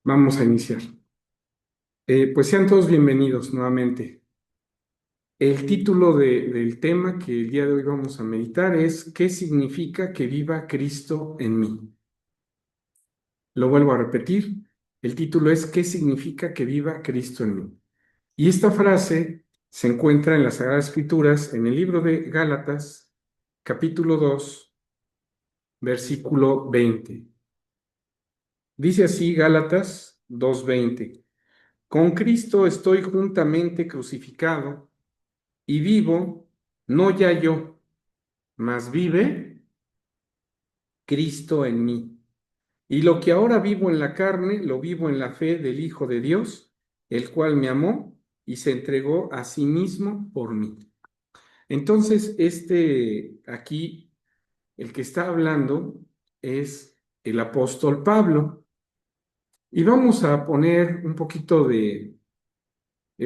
Vamos a iniciar. Pues sean todos bienvenidos nuevamente. El título del tema que el día de hoy vamos a meditar es ¿qué significa que viva Cristo en mí? Lo vuelvo a repetir. El título es ¿qué significa que viva Cristo en mí? Y esta frase se encuentra en las Sagradas Escrituras, en el libro de Gálatas, capítulo 2, versículo 20. Dice así Gálatas 2:20. Con Cristo estoy juntamente crucificado y vivo, no ya yo, mas vive Cristo en mí. Y lo que ahora vivo en la carne, lo vivo en la fe del Hijo de Dios, el cual me amó y se entregó a sí mismo por mí. Entonces, aquí, el que está hablando es el apóstol Pablo. Y vamos a poner un poquito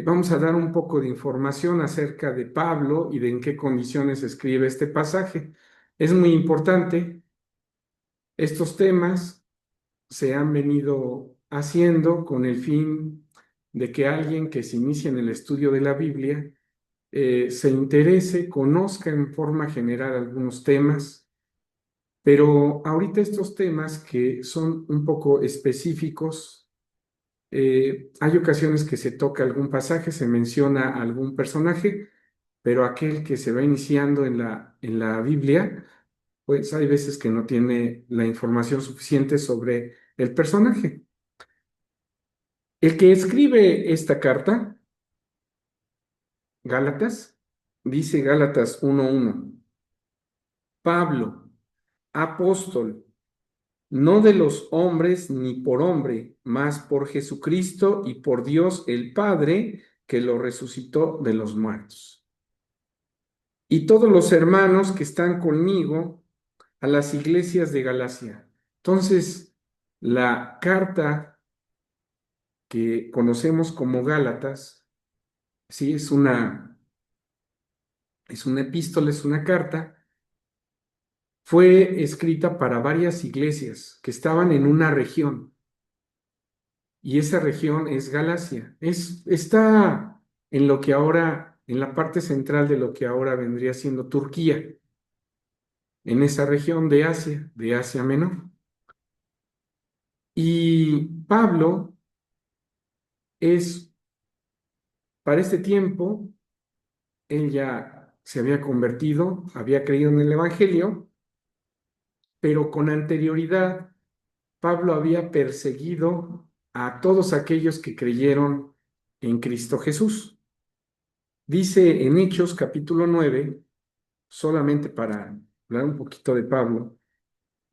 vamos a dar un poco de información acerca de Pablo y de en qué condiciones escribe este pasaje. Es muy importante. Estos temas se han venido haciendo con el fin de que alguien que se inicie en el estudio de la Biblia se interese, conozca en forma general algunos temas, pero ahorita estos temas que son un poco específicos, hay ocasiones que se toca algún pasaje, se menciona algún personaje, pero aquel que se va iniciando en la Biblia, pues hay veces que no tiene la información suficiente sobre el personaje. El que escribe esta carta, Gálatas, dice Gálatas 1:1, Pablo, apóstol, no de los hombres ni por hombre, mas por Jesucristo y por Dios el Padre, que lo resucitó de los muertos. Y todos los hermanos que están conmigo a las iglesias de Galacia. Entonces, la carta que conocemos como Gálatas, sí, es una epístola, es una carta, fue escrita para varias iglesias que estaban en una región, y esa región es Galacia. Está en lo que ahora, en la parte central de lo que ahora vendría siendo Turquía, en esa región de Asia Menor. Y Pablo es, para este tiempo, él ya se había convertido, había creído en el Evangelio, pero con anterioridad Pablo había perseguido a todos aquellos que creyeron en Cristo Jesús. Dice en Hechos capítulo 9, solamente para hablar un poquito de Pablo,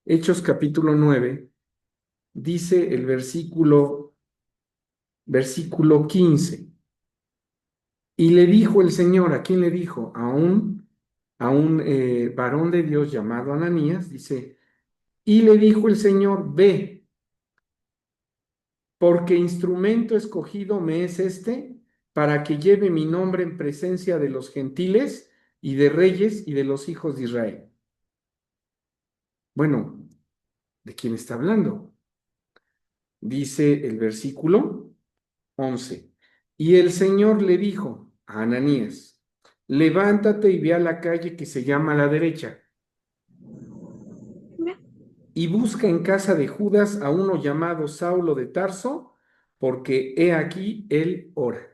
Hechos capítulo 9, dice el versículo 15, y le dijo el Señor, ¿a quién le dijo? A un varón de Dios llamado Ananías, dice, y le dijo el Señor, ve, porque instrumento escogido me es este, para que lleve mi nombre en presencia de los gentiles y de reyes y de los hijos de Israel. Bueno, ¿de quién está hablando? Dice el versículo 11. Y el Señor le dijo a Ananías, levántate y ve a la calle que se llama a la derecha y busca en casa de Judas a uno llamado Saulo de Tarso, porque he aquí él ora.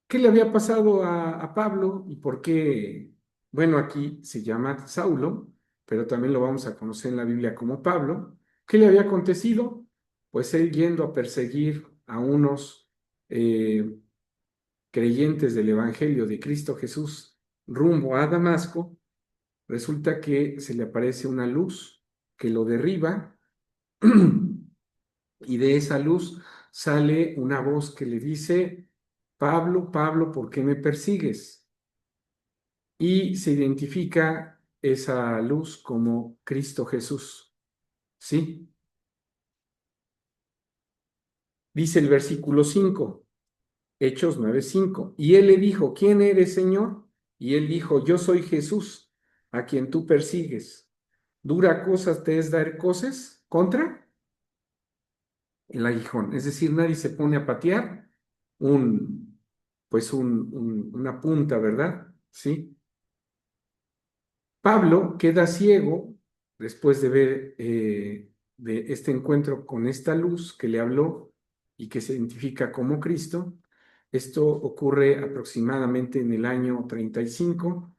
¿Qué le había pasado a Pablo y por qué? Bueno, aquí se llama Saulo, pero también lo vamos a conocer en la Biblia como Pablo. ¿Qué le había acontecido? Pues él yendo a perseguir a unos eh, creyentes del Evangelio de Cristo Jesús rumbo a Damasco, resulta que se le aparece una luz que lo derriba y de esa luz sale una voz que le dice, Pablo, Pablo, ¿por qué me persigues? Y se identifica esa luz como Cristo Jesús. ¿Sí? Dice el versículo 5, Hechos 9:5. Y él le dijo, ¿quién eres, Señor? Y él dijo, yo soy Jesús, a quien tú persigues. ¿Dura cosas te es dar cosas contra? el aguijón. Es decir, nadie se pone a patear un, pues una punta, ¿verdad? ¿Sí? Pablo queda ciego después de ver de este encuentro con esta luz que le habló y que se identifica como Cristo. Esto ocurre aproximadamente en el año 35,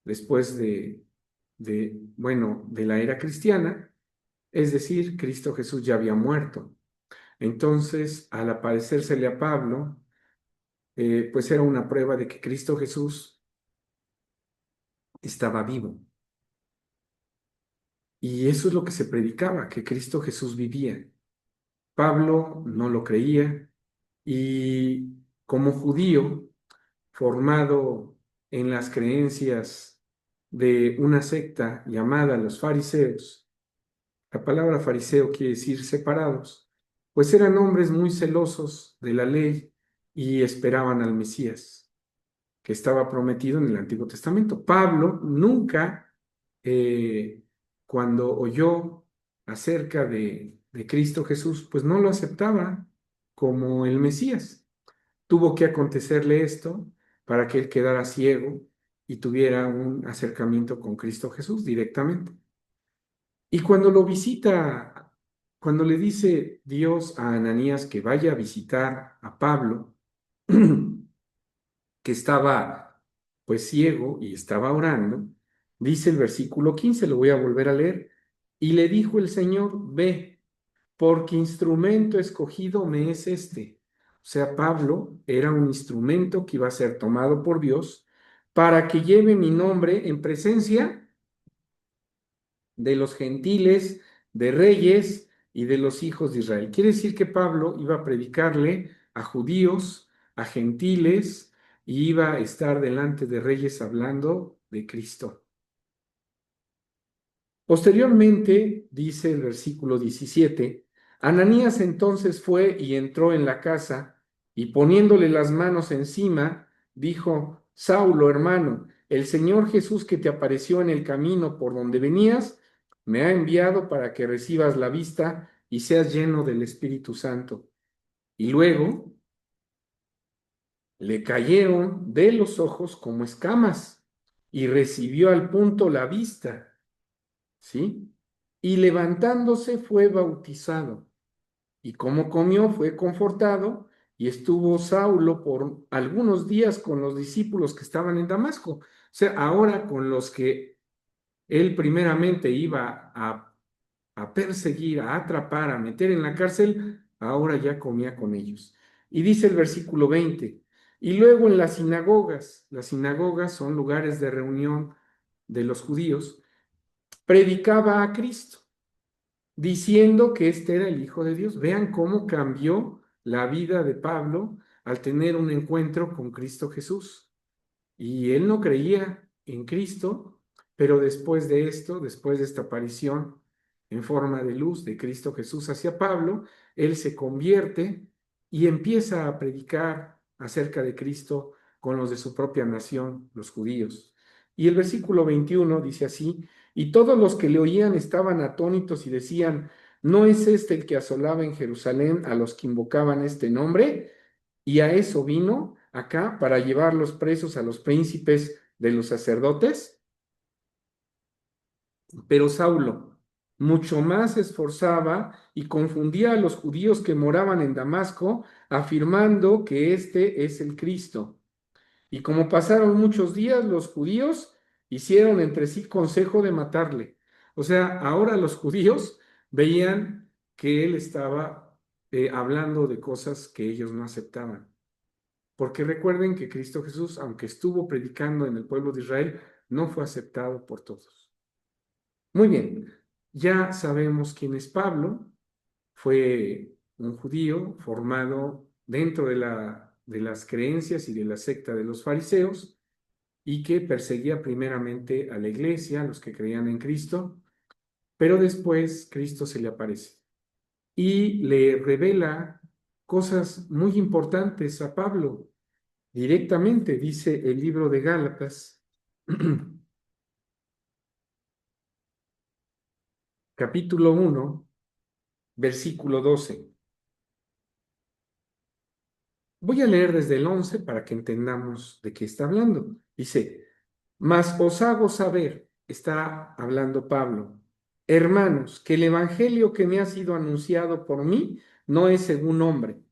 después bueno, de la era cristiana, es decir, Cristo Jesús ya había muerto. Entonces, al aparecérsele a Pablo, pues era una prueba de que Cristo Jesús estaba vivo. Y eso es lo que se predicaba, que Cristo Jesús vivía. Pablo no lo creía y como judío formado en las creencias de una secta llamada los fariseos, la palabra fariseo quiere decir separados, pues eran hombres muy celosos de la ley y esperaban al Mesías, que estaba prometido en el Antiguo Testamento. Pablo nunca, eh, cuando oyó acerca de Cristo Jesús, pues no lo aceptaba como el Mesías. Tuvo que acontecerle esto para que él quedara ciego y tuviera un acercamiento con Cristo Jesús directamente. Y cuando lo visita, cuando le dice Dios a Ananías que vaya a visitar a Pablo, que estaba pues ciego y estaba orando, dice el versículo 15, lo voy a volver a leer, y le dijo el Señor, ve, porque instrumento escogido me es este. O sea, Pablo era un instrumento que iba a ser tomado por Dios para que lleve mi nombre en presencia de los gentiles, de reyes y de los hijos de Israel. Quiere decir que Pablo iba a predicarle a judíos, a gentiles, y iba a estar delante de reyes hablando de Cristo. Posteriormente, dice el versículo 17, Ananías entonces fue y entró en la casa y poniéndole las manos encima, dijo, Saulo, hermano, el Señor Jesús que te apareció en el camino por donde venías, me ha enviado para que recibas la vista y seas lleno del Espíritu Santo. Y luego le cayeron de los ojos como escamas y recibió al punto la vista. ¿Sí? Y levantándose fue bautizado. Y como comió, fue confortado, y estuvo Saulo por algunos días con los discípulos que estaban en Damasco. O sea, ahora con los que él primeramente iba a perseguir, a atrapar, a meter en la cárcel, ahora ya comía con ellos. Y dice el versículo 20, y luego en las sinagogas son lugares de reunión de los judíos, predicaba a Cristo diciendo que este era el Hijo de Dios. Vean cómo cambió la vida de Pablo al tener un encuentro con Cristo Jesús. Y él no creía en Cristo, pero después de esto, después de esta aparición en forma de luz de Cristo Jesús hacia Pablo, él se convierte y empieza a predicar acerca de Cristo con los de su propia nación, los judíos. Y el versículo 21 dice así, y todos los que le oían estaban atónitos y decían, ¿no es este el que asolaba en Jerusalén a los que invocaban este nombre? Y a eso vino acá para llevar los presos a los príncipes de los sacerdotes. Pero Saulo mucho más se esforzaba y confundía a los judíos que moraban en Damasco, afirmando que este es el Cristo. Y como pasaron muchos días, los judíos hicieron entre sí consejo de matarle. O sea, ahora los judíos veían que él estaba hablando de cosas que ellos no aceptaban. Porque recuerden que Cristo Jesús, aunque estuvo predicando en el pueblo de Israel, no fue aceptado por todos. Muy bien, ya sabemos quién es Pablo. Fue un judío formado dentro de las creencias y de la secta de los fariseos y que perseguía primeramente a la iglesia, a los que creían en Cristo, pero después Cristo se le aparece y le revela cosas muy importantes a Pablo. Directamente dice el libro de Gálatas, capítulo 1, versículo 12. Voy a leer desde el 11 para que entendamos de qué está hablando. Dice, mas os hago saber, está hablando Pablo, hermanos, que el evangelio que me ha sido anunciado por mí no es según hombre,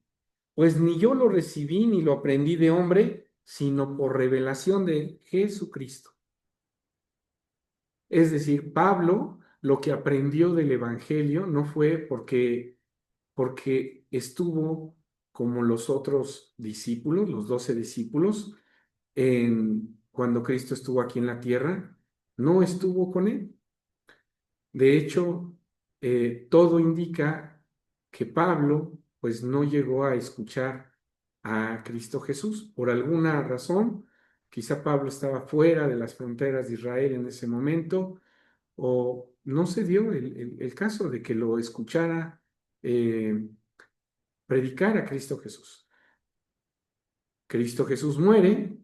pues ni yo lo recibí ni lo aprendí de hombre, sino por revelación de Jesucristo. Es decir, Pablo lo que aprendió del evangelio no fue porque estuvo como los otros discípulos, los 12 discípulos, cuando Cristo estuvo aquí en la tierra, no estuvo con él. De hecho, todo indica que Pablo pues no llegó a escuchar a Cristo Jesús por alguna razón. Quizá Pablo estaba fuera de las fronteras de Israel en ese momento, o no se dio el caso de que lo escuchara predicar a Cristo Jesús. Cristo Jesús muere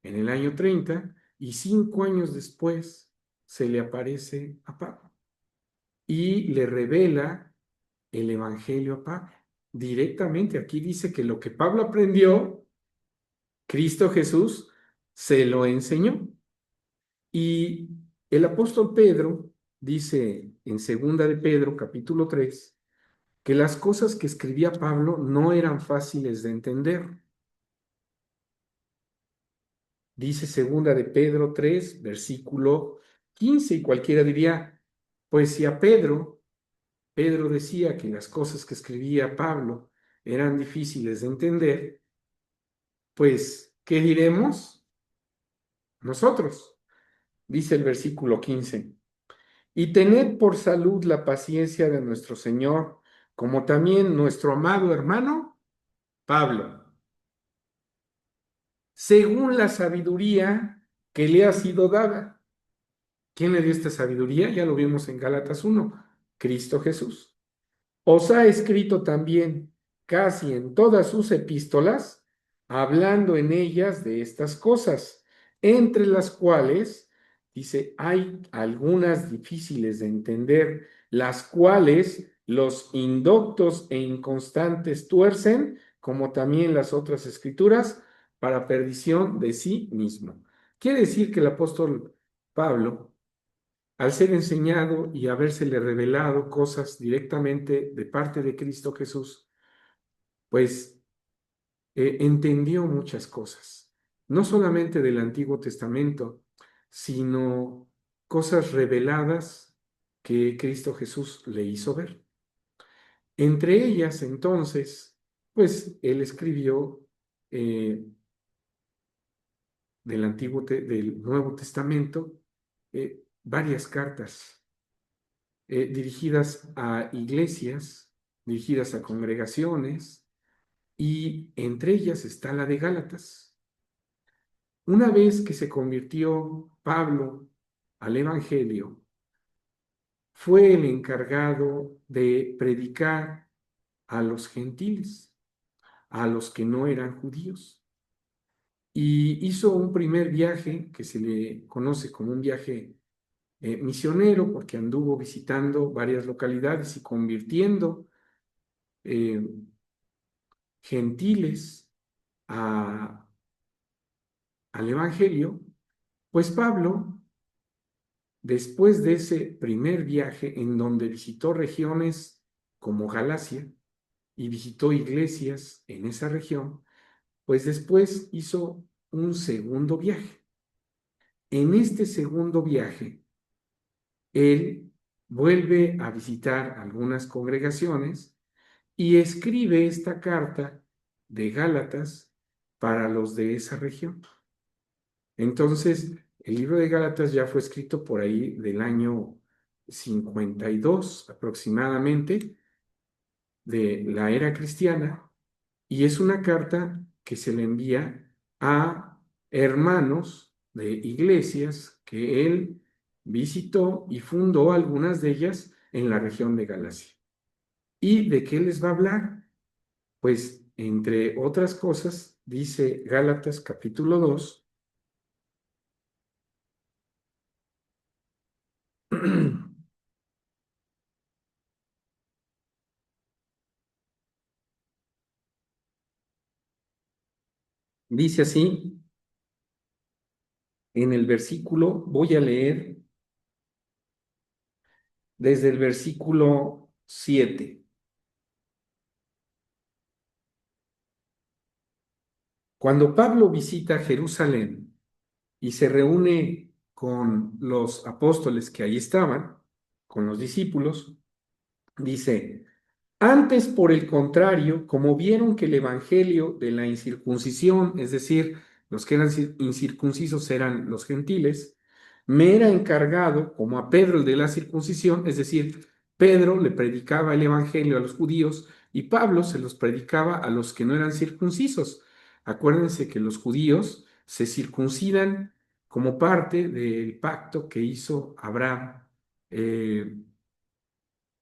en el año 30 y 5 años después se le aparece a Pablo y le revela el Evangelio a Pablo. Directamente aquí dice que lo que Pablo aprendió, Cristo Jesús se lo enseñó. Y el apóstol Pedro dice en segunda de Pedro, capítulo 3, que las cosas que escribía Pablo no eran fáciles de entender. Dice segunda de Pedro 3, versículo 15, y cualquiera diría, pues si a Pedro decía que las cosas que escribía Pablo eran difíciles de entender, pues, ¿qué diremos nosotros? Dice el versículo 15, y tened por salud la paciencia de nuestro Señor, como también nuestro amado hermano Pablo, según la sabiduría que le ha sido dada. ¿Quién le dio esta sabiduría? Ya lo vimos en Gálatas 1, Cristo Jesús. Os ha escrito también casi en todas sus epístolas, hablando en ellas de estas cosas, entre las cuales, dice, hay algunas difíciles de entender, las cuales los indoctos e inconstantes tuercen, como también las otras escrituras, para perdición de sí mismo. Quiere decir que el apóstol Pablo, al ser enseñado y habérsele revelado cosas directamente de parte de Cristo Jesús, pues entendió muchas cosas, no solamente del Antiguo Testamento, sino cosas reveladas que Cristo Jesús le hizo ver. Entre ellas, entonces, pues él escribió eh, del Nuevo Testamento varias cartas dirigidas a iglesias, dirigidas a congregaciones, y entre ellas está la de Gálatas. Una vez que se convirtió Pablo al Evangelio, fue el encargado de predicar a los gentiles, a los que no eran judíos. Y hizo un primer viaje que se le conoce como un viaje misionero, porque anduvo visitando varias localidades y convirtiendo eh, gentiles a- al Evangelio. Pues Pablo, después de ese primer viaje en donde visitó regiones como Galacia y visitó iglesias en esa región, pues después hizo un segundo viaje. En este segundo viaje, él vuelve a visitar algunas congregaciones y escribe esta carta de Gálatas para los de esa región. Entonces, el libro de Gálatas ya fue escrito por ahí del año 52 aproximadamente de la era cristiana, y es una carta que se le envía a hermanos de iglesias que él visitó y fundó algunas de ellas en la región de Galacia. ¿Y de qué les va a hablar? Pues, entre otras cosas, dice Gálatas capítulo 2, Dice así en el versículo, voy a leer desde el versículo 7. Cuando Pablo visita Jerusalén y se reúne con los apóstoles que ahí estaban, con los discípulos, dice, antes, por el contrario, como vieron que el evangelio de la incircuncisión, es decir, los que eran incircuncisos eran los gentiles, me era encargado, como a Pedro el de la circuncisión, es decir, Pedro le predicaba el evangelio a los judíos y Pablo se los predicaba a los que no eran circuncisos. Acuérdense que los judíos se circuncidan como parte del pacto que hizo Abraham.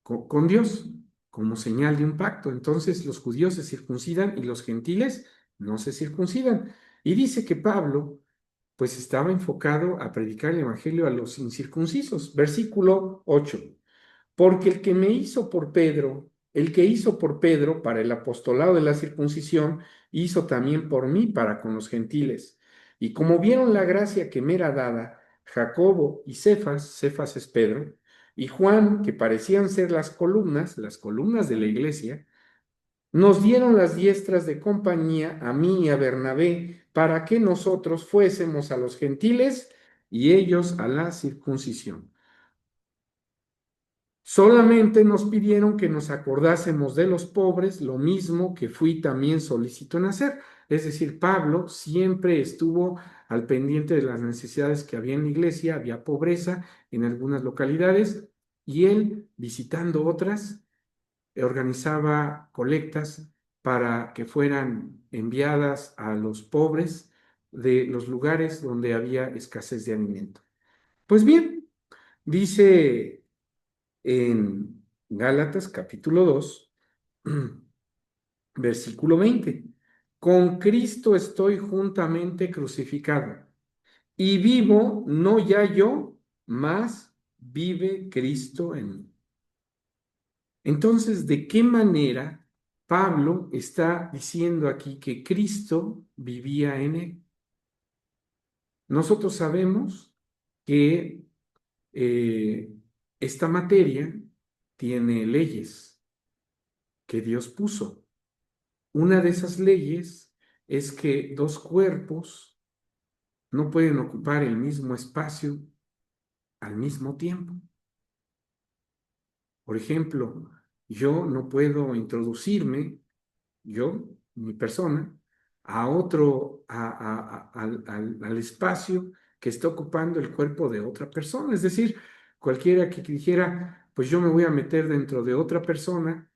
Con Dios como señal de un pacto. Entonces los judíos se circuncidan y los gentiles no se circuncidan. Y dice que Pablo pues estaba enfocado a predicar el evangelio a los incircuncisos. Versículo 8. Porque el que me hizo por Pedro, el que hizo por Pedro para el apostolado de la circuncisión, hizo también por mí para con los gentiles. Y como vieron la gracia que me era dada, Jacobo y Cefas, Cefas es Pedro, y Juan, que parecían ser las columnas de la iglesia, nos dieron las diestras de compañía a mí y a Bernabé para que nosotros fuésemos a los gentiles y ellos a la circuncisión. Solamente nos pidieron que nos acordásemos de los pobres, lo mismo que fui también solícito en hacer. Es decir, Pablo siempre estuvo al pendiente de las necesidades que había en la iglesia, había pobreza en algunas localidades y él, visitando otras, organizaba colectas para que fueran enviadas a los pobres de los lugares donde había escasez de alimento. Pues bien, dice en Gálatas capítulo 2, versículo 20. Con Cristo estoy juntamente crucificado y vivo no ya yo, mas vive Cristo en mí. Entonces, ¿de qué manera Pablo está diciendo aquí que Cristo vivía en él? Nosotros sabemos que eh, esta materia tiene leyes que Dios puso. Una de esas leyes es que dos cuerpos no pueden ocupar el mismo espacio al mismo tiempo. Por ejemplo, yo no puedo introducirme, yo, mi persona, a otro, al espacio que está ocupando el cuerpo de otra persona. Es decir, cualquiera que dijera, pues yo me voy a meter dentro de otra persona,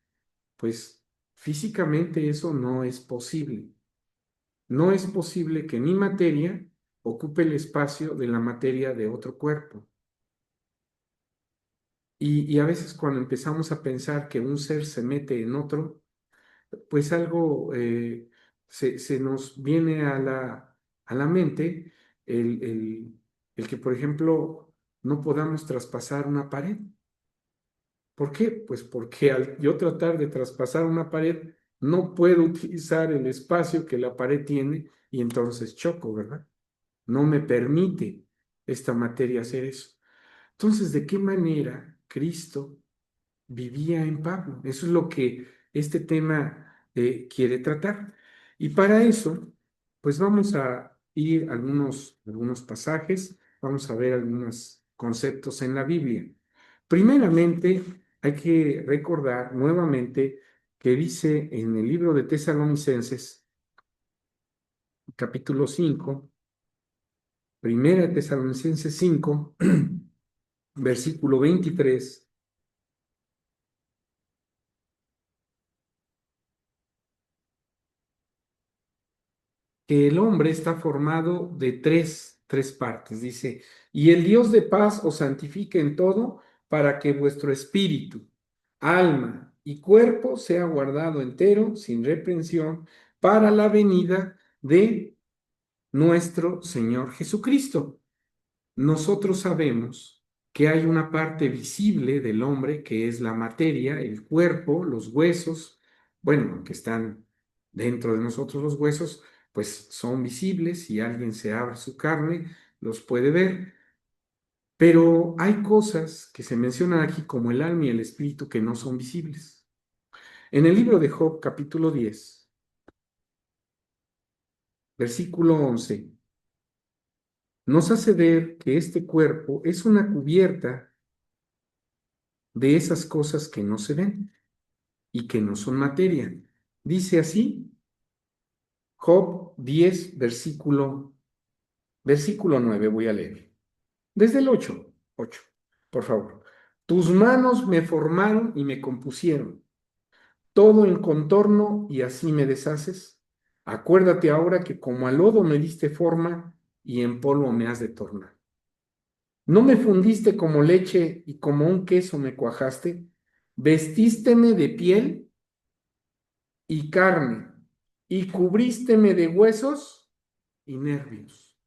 pues físicamente eso no es posible. No es posible que mi materia ocupe el espacio de la materia de otro cuerpo. Y a veces cuando empezamos a pensar que un ser se mete en otro, pues algo se nos viene a la mente el que, por ejemplo, no podamos traspasar una pared. ¿Por qué? Pues porque al yo tratar de traspasar una pared, no puedo utilizar el espacio que la pared tiene y entonces choco, ¿verdad? No me permite esta materia hacer eso. Entonces, ¿de qué manera Cristo vivía en Pablo? Eso es lo que este tema quiere tratar. Y para eso, pues vamos a ir a algunos pasajes, vamos a ver algunos conceptos en la Biblia. Primeramente, hay que recordar nuevamente que dice en el libro de Tesalonicenses, capítulo 5, Primera de Tesalonicenses 5, versículo 23, que el hombre está formado de tres partes. Dice, y el Dios de paz os santifique en todo para que vuestro espíritu, alma y cuerpo sea guardado entero, sin reprensión, para la venida de nuestro Señor Jesucristo. Nosotros sabemos que hay una parte visible del hombre que es la materia, el cuerpo, los huesos, bueno, que están dentro de nosotros los huesos, pues son visibles, si alguien se abre su carne, los puede ver, pero hay cosas que se mencionan aquí como el alma y el espíritu que no son visibles. En el libro de Job, capítulo 10, versículo 11, nos hace ver que este cuerpo es una cubierta de esas cosas que no se ven y que no son materia. Dice así, Job 10, versículo 9, voy a leer. Desde el 8, por favor. Tus manos me formaron y me compusieron, todo en contorno y así me deshaces. Acuérdate ahora que como al lodo me diste forma y en polvo me has de tornar. No me fundiste como leche y como un queso me cuajaste, vestísteme de piel y carne y cubrísteme de huesos y nervios.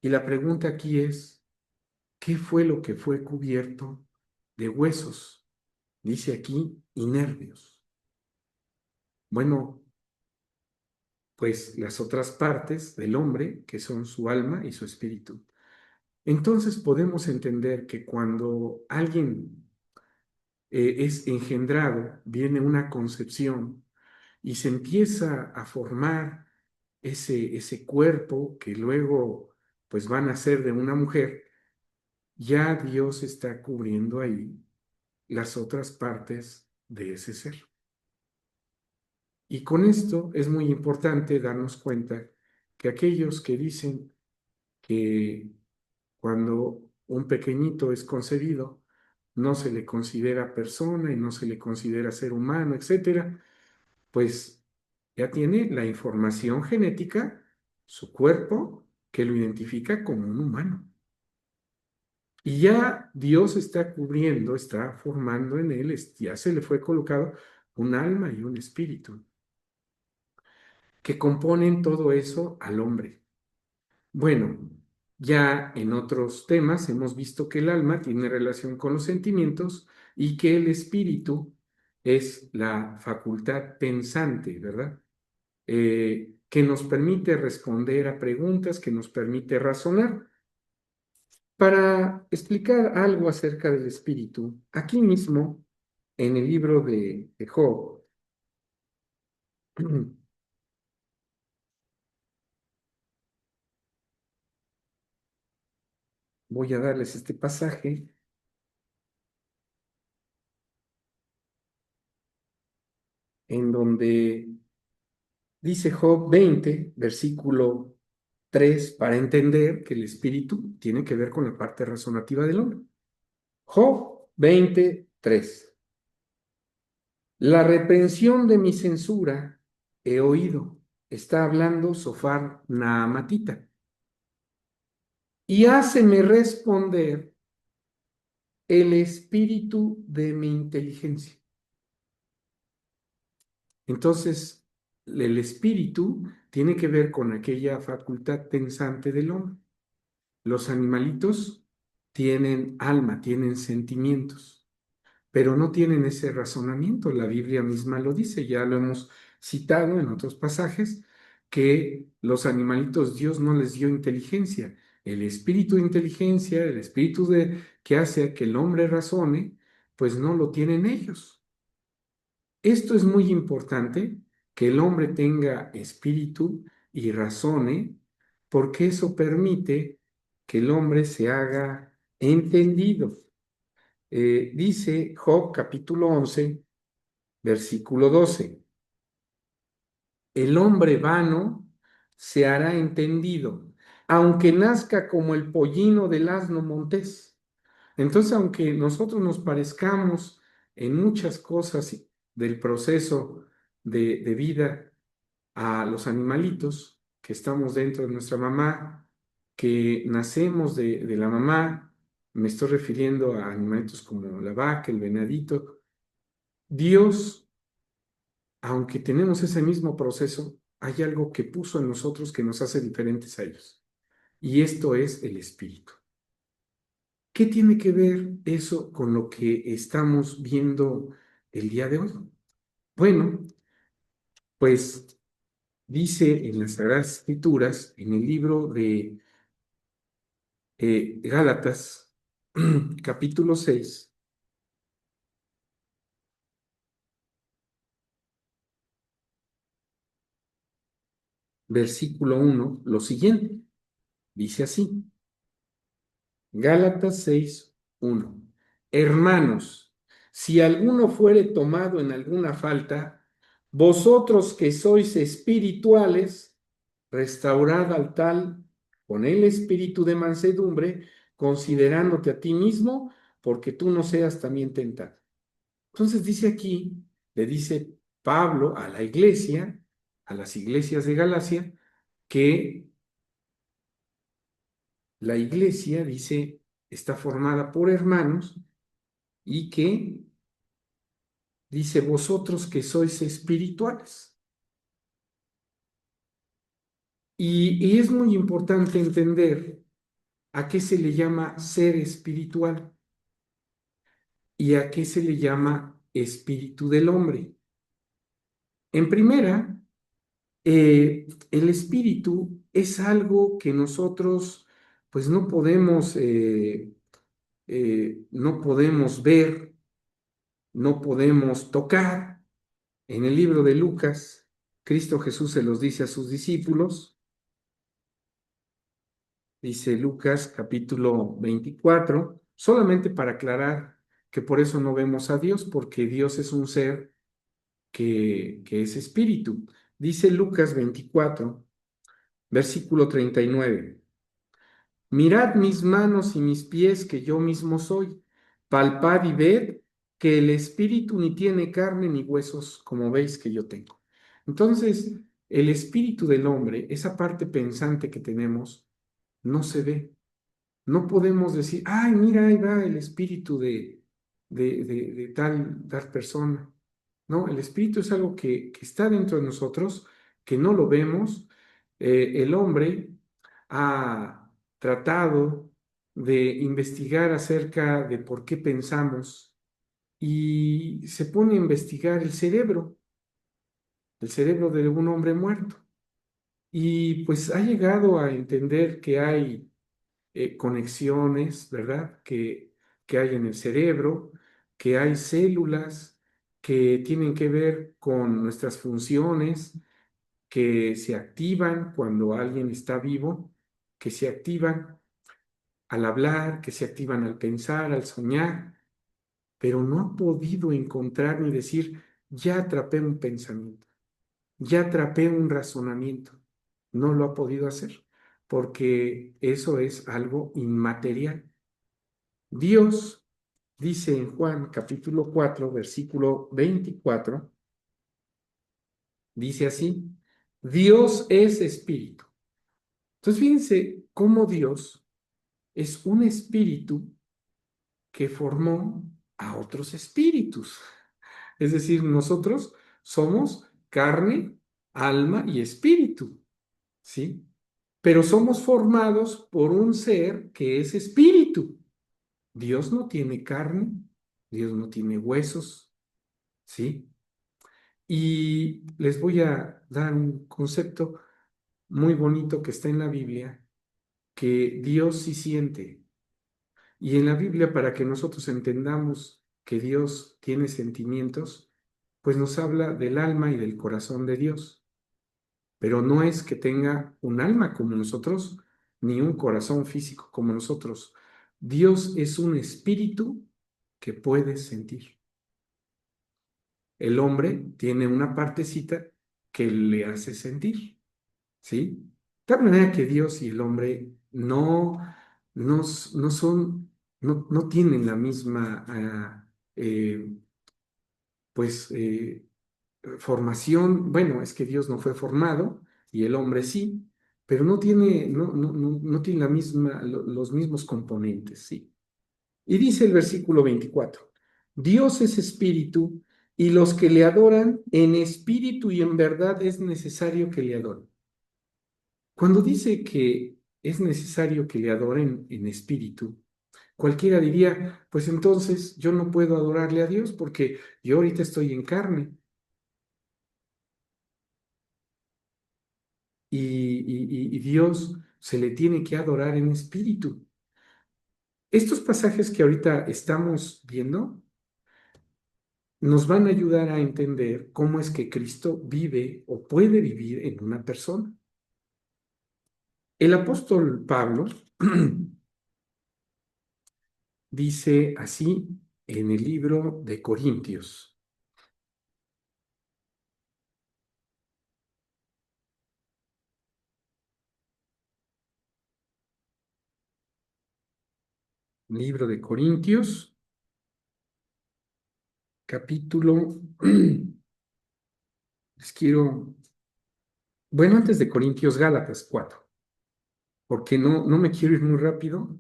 Y la pregunta aquí es, ¿qué fue lo que fue cubierto de huesos? Dice aquí, y nervios. Bueno, pues las otras partes del hombre, que son su alma y su espíritu. Entonces podemos entender que cuando alguien es engendrado, viene una concepción y se empieza a formar ese cuerpo que luego pues van a ser de una mujer, ya Dios está cubriendo ahí las otras partes de ese ser. Y con esto es muy importante darnos cuenta que aquellos que dicen que cuando un pequeñito es concebido, no se le considera persona y no se le considera ser humano, etcétera, pues ya tiene la información genética, su cuerpo, que lo identifica como un humano. Y ya Dios está cubriendo, está formando en él, ya se le fue colocado un alma y un espíritu que componen todo eso al hombre. Bueno, ya en otros temas hemos visto que el alma tiene relación con los sentimientos y que el espíritu es la facultad pensante, ¿verdad? Que nos permite responder a preguntas, que nos permite razonar. Para explicar algo acerca del espíritu, aquí mismo, en el libro de Job, voy a darles este pasaje en donde dice Job 20, versículo 3, para entender que el espíritu tiene que ver con la parte razonativa del hombre. Job 20:3. La reprensión de mi censura he oído. Está hablando Sofar Naamatita. Y háceme responder el espíritu de mi inteligencia. Entonces, el espíritu tiene que ver con aquella facultad pensante del hombre. Los animalitos tienen alma, tienen sentimientos, pero no tienen ese razonamiento. La Biblia misma lo dice, ya lo hemos citado en otros pasajes, que los animalitos Dios no les dio inteligencia. El espíritu de inteligencia, el espíritu que hace que el hombre razone, pues no lo tienen ellos. Esto es muy importante, que el hombre tenga espíritu y razone, porque eso permite que el hombre se haga entendido. Dice Job capítulo 11, versículo 12, el hombre vano se hará entendido, aunque nazca como el pollino del asno montés. Entonces, aunque nosotros nos parezcamos en muchas cosas del proceso de vida a los animalitos que estamos dentro de nuestra mamá, que nacemos de la mamá, me estoy refiriendo a animalitos como la vaca, el venadito, Dios, aunque tenemos ese mismo proceso, hay algo que puso en nosotros que nos hace diferentes a ellos. Y esto es el espíritu. ¿Qué tiene que ver eso con lo que estamos viendo el día de hoy? Bueno, pues dice en las Sagradas Escrituras, en el libro de Gálatas, capítulo 6, versículo 1, lo siguiente. Dice así, Gálatas 6, 1. Hermanos, si alguno fuere tomado en alguna falta, vosotros que sois espirituales, restaurad al tal con el espíritu de mansedumbre, considerándote a ti mismo, porque tú no seas también tentado. Entonces dice aquí, le dice Pablo a la iglesia, a las iglesias de Galacia, que la iglesia, dice, está formada por hermanos y que dice, vosotros que sois espirituales. Y es muy importante entender a qué se le llama ser espiritual y a qué se le llama espíritu del hombre. En primera, el espíritu es algo que nosotros pues no podemos ver, no podemos tocar. En el libro de Lucas, Cristo Jesús se los dice a sus discípulos, dice Lucas capítulo 24, solamente para aclarar que por eso no vemos a Dios, porque Dios es un ser que es espíritu. Dice Lucas 24, versículo 39. Mirad mis manos y mis pies, que yo mismo soy. Palpad y ved que el espíritu ni tiene carne ni huesos, como veis que yo tengo. Entonces, el espíritu del hombre, esa parte pensante que tenemos, no se ve. No podemos decir, ay, mira, ahí va el espíritu de tal persona. No, el espíritu es algo que está dentro de nosotros, que no lo vemos. El hombre ha tratado de investigar acerca de por qué pensamos y se pone a investigar el cerebro de un hombre muerto. Y pues ha llegado a entender que hay conexiones, ¿verdad? Que hay en el cerebro, que hay células que tienen que ver con nuestras funciones, que se activan cuando alguien está vivo, que se activan al hablar, que se activan al pensar, al soñar, pero no ha podido encontrar ni decir, ya atrapé un pensamiento, ya atrapé un razonamiento. No lo ha podido hacer, porque eso es algo inmaterial. Dios dice en Juan capítulo 4, versículo 24, dice así, Dios es espíritu. Entonces fíjense cómo Dios es un espíritu que formó a otros espíritus. Es decir, nosotros somos carne, alma y espíritu, ¿sí? Pero somos formados por un ser que es espíritu. Dios no tiene carne, Dios no tiene huesos, ¿sí? Y les voy a dar un concepto muy bonito que está en la Biblia, que Dios sí siente. Y en la Biblia, para que nosotros entendamos que Dios tiene sentimientos, pues nos habla del alma y del corazón de Dios. Pero no es que tenga un alma como nosotros, ni un corazón físico como nosotros. Dios es un espíritu que puede sentir. El hombre tiene una partecita que le hace sentir, ¿sí? De tal manera que Dios y el hombre no son, no tienen la misma, pues, formación. Bueno, es que Dios no fue formado y el hombre sí, pero no tiene la misma, los mismos componentes, ¿sí? Y dice el versículo 24, Dios es espíritu y los que le adoran en espíritu y en verdad es necesario que le adoren. Cuando dice que es necesario que le adoren en espíritu, cualquiera diría, pues entonces yo no puedo adorarle a Dios porque yo ahorita estoy en carne. y Dios se le tiene que adorar en espíritu. Estos pasajes que ahorita estamos viendo nos van a ayudar a entender cómo es que Cristo vive o puede vivir en una persona. El apóstol Pablo dice así en el libro de Corintios, libro de Corintios, capítulo, les quiero, bueno, antes de Corintios, Gálatas 4, porque no me quiero ir muy rápido,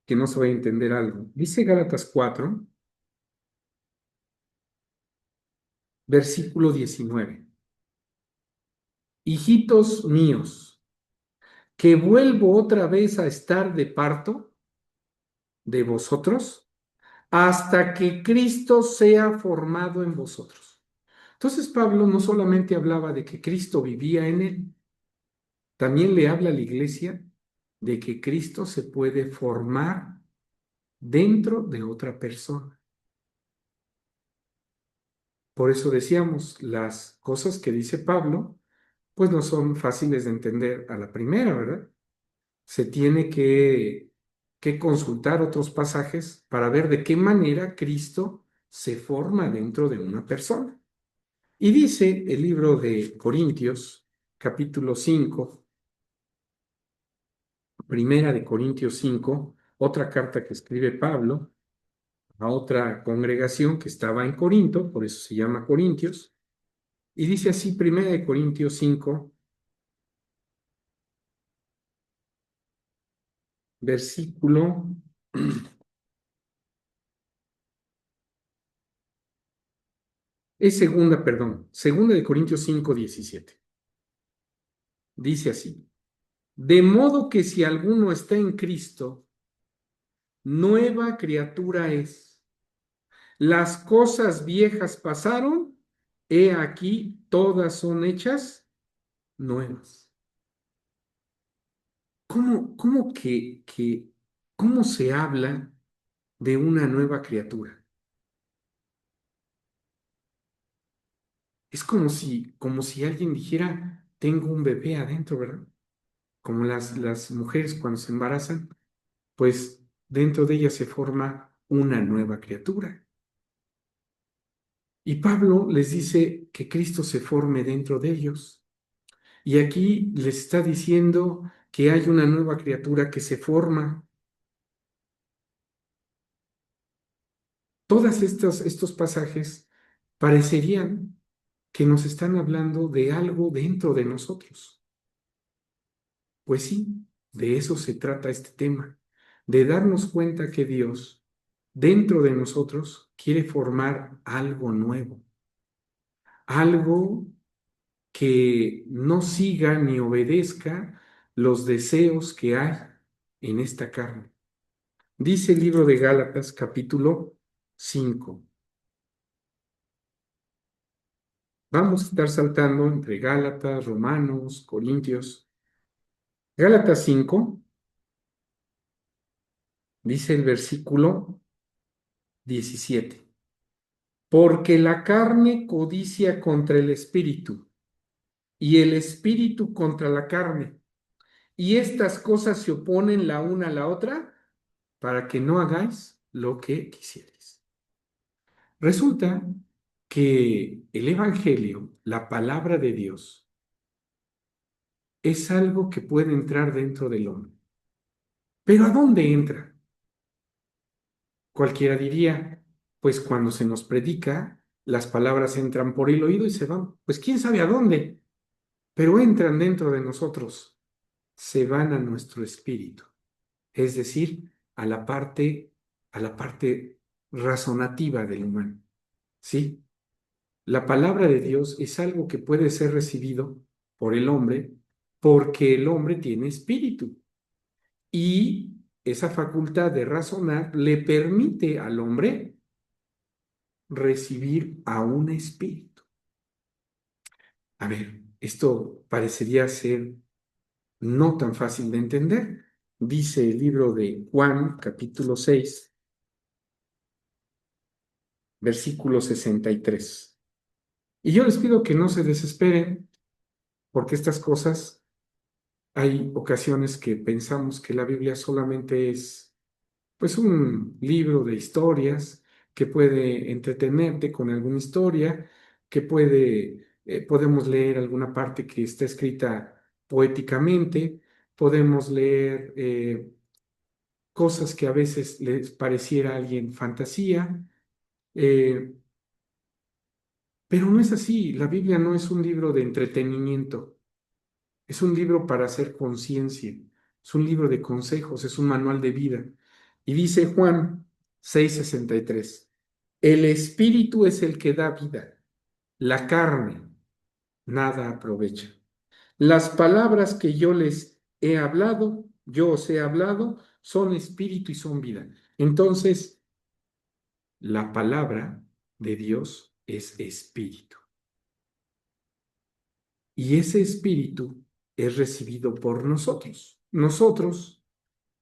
que no se vaya a entender algo. Dice Gálatas 4, versículo 19. Hijitos míos, que vuelvo otra vez a estar de parto de vosotros hasta que Cristo sea formado en vosotros. Entonces Pablo no solamente hablaba de que Cristo vivía en él, también le habla a la iglesia de que Cristo se puede formar dentro de otra persona. Por eso decíamos, las cosas que dice Pablo, pues no son fáciles de entender a la primera, ¿verdad? Se tiene que consultar otros pasajes para ver de qué manera Cristo se forma dentro de una persona. Y dice el libro de Corintios, capítulo 5, primera de Corintios 5, otra carta que escribe Pablo a otra congregación que estaba en Corinto, por eso se llama Corintios, y dice así, primera de Corintios 5, versículo, es segunda, perdón, segunda de Corintios 5, 17. Dice así, de modo que si alguno está en Cristo, nueva criatura es. Las cosas viejas pasaron, he aquí, todas son hechas nuevas. ¿Cómo se habla de una nueva criatura? Es como si alguien dijera, tengo un bebé adentro, ¿verdad? Como las mujeres cuando se embarazan, pues dentro de ellas se forma una nueva criatura. Y Pablo les dice que Cristo se forme dentro de ellos. Y aquí les está diciendo que hay una nueva criatura que se forma. Todos estos pasajes parecerían que nos están hablando de algo dentro de nosotros. Pues sí, de eso se trata este tema, de darnos cuenta que Dios dentro de nosotros quiere formar algo nuevo, algo que no siga ni obedezca los deseos que hay en esta carne. Dice el libro de Gálatas, capítulo 5. Vamos a estar saltando entre Gálatas, Romanos, Corintios. Gálatas 5, dice el versículo 17. Porque la carne codicia contra el espíritu y el espíritu contra la carne. Y estas cosas se oponen la una a la otra para que no hagáis lo que quisierais. Resulta que el Evangelio, la palabra de Dios, es algo que puede entrar dentro del hombre. Pero ¿a dónde entra? Cualquiera diría, pues cuando se nos predica, las palabras entran por el oído y se van. Pues quién sabe a dónde, pero entran dentro de nosotros, se van a nuestro espíritu, es decir, a la parte razonativa del humano. ¿Sí? La palabra de Dios es algo que puede ser recibido por el hombre porque el hombre tiene espíritu y esa facultad de razonar le permite al hombre recibir a un espíritu. A ver, Esto parecería ser no tan fácil de entender. Dice el libro de Juan, capítulo 6, versículo 63. Y yo les pido que no se desesperen, porque estas cosas, hay ocasiones que pensamos que la Biblia solamente es pues un libro de historias que puede entretenerte con alguna historia, que podemos leer alguna parte que está escrita poéticamente, podemos leer cosas que a veces les pareciera a alguien fantasía, eh, pero no es así. La Biblia no es un libro de entretenimiento, es un libro para hacer conciencia, es un libro de consejos, es un manual de vida. Y dice Juan 6:63, el espíritu es el que da vida, la carne nada aprovecha. Las palabras que yo os he hablado, son espíritu y son vida. Entonces, la palabra de Dios es espíritu. Y ese espíritu es recibido por nosotros. Nosotros,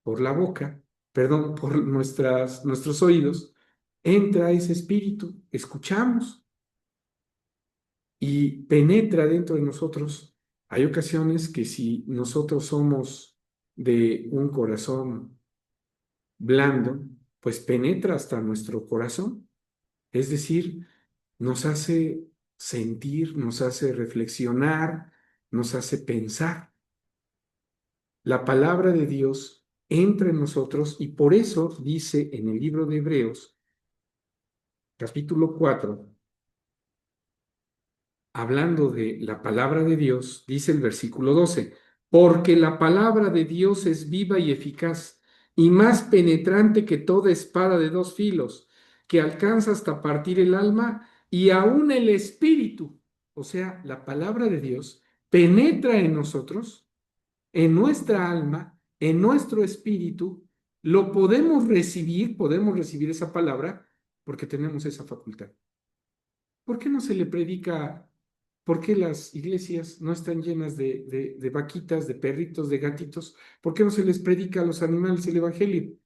por la boca, perdón, por nuestros oídos, entra ese espíritu, escuchamos y penetra dentro de nosotros. Hay ocasiones que si nosotros somos de un corazón blando, pues penetra hasta nuestro corazón. Es decir, nos hace sentir, nos hace reflexionar, nos hace pensar. La palabra de Dios entra en nosotros y por eso dice en el libro de Hebreos, capítulo 4, hablando de la palabra de Dios, dice el versículo 12, porque la palabra de Dios es viva y eficaz y más penetrante que toda espada de dos filos, que alcanza hasta partir el alma y aún el espíritu. O sea, la palabra de Dios penetra en nosotros, en nuestra alma, en nuestro espíritu. Lo podemos recibir esa palabra porque tenemos esa facultad. ¿Por qué no se le predica? ¿Por qué las iglesias no están llenas de vaquitas, de perritos, de gatitos? ¿Por qué no se les predica a los animales el evangelio?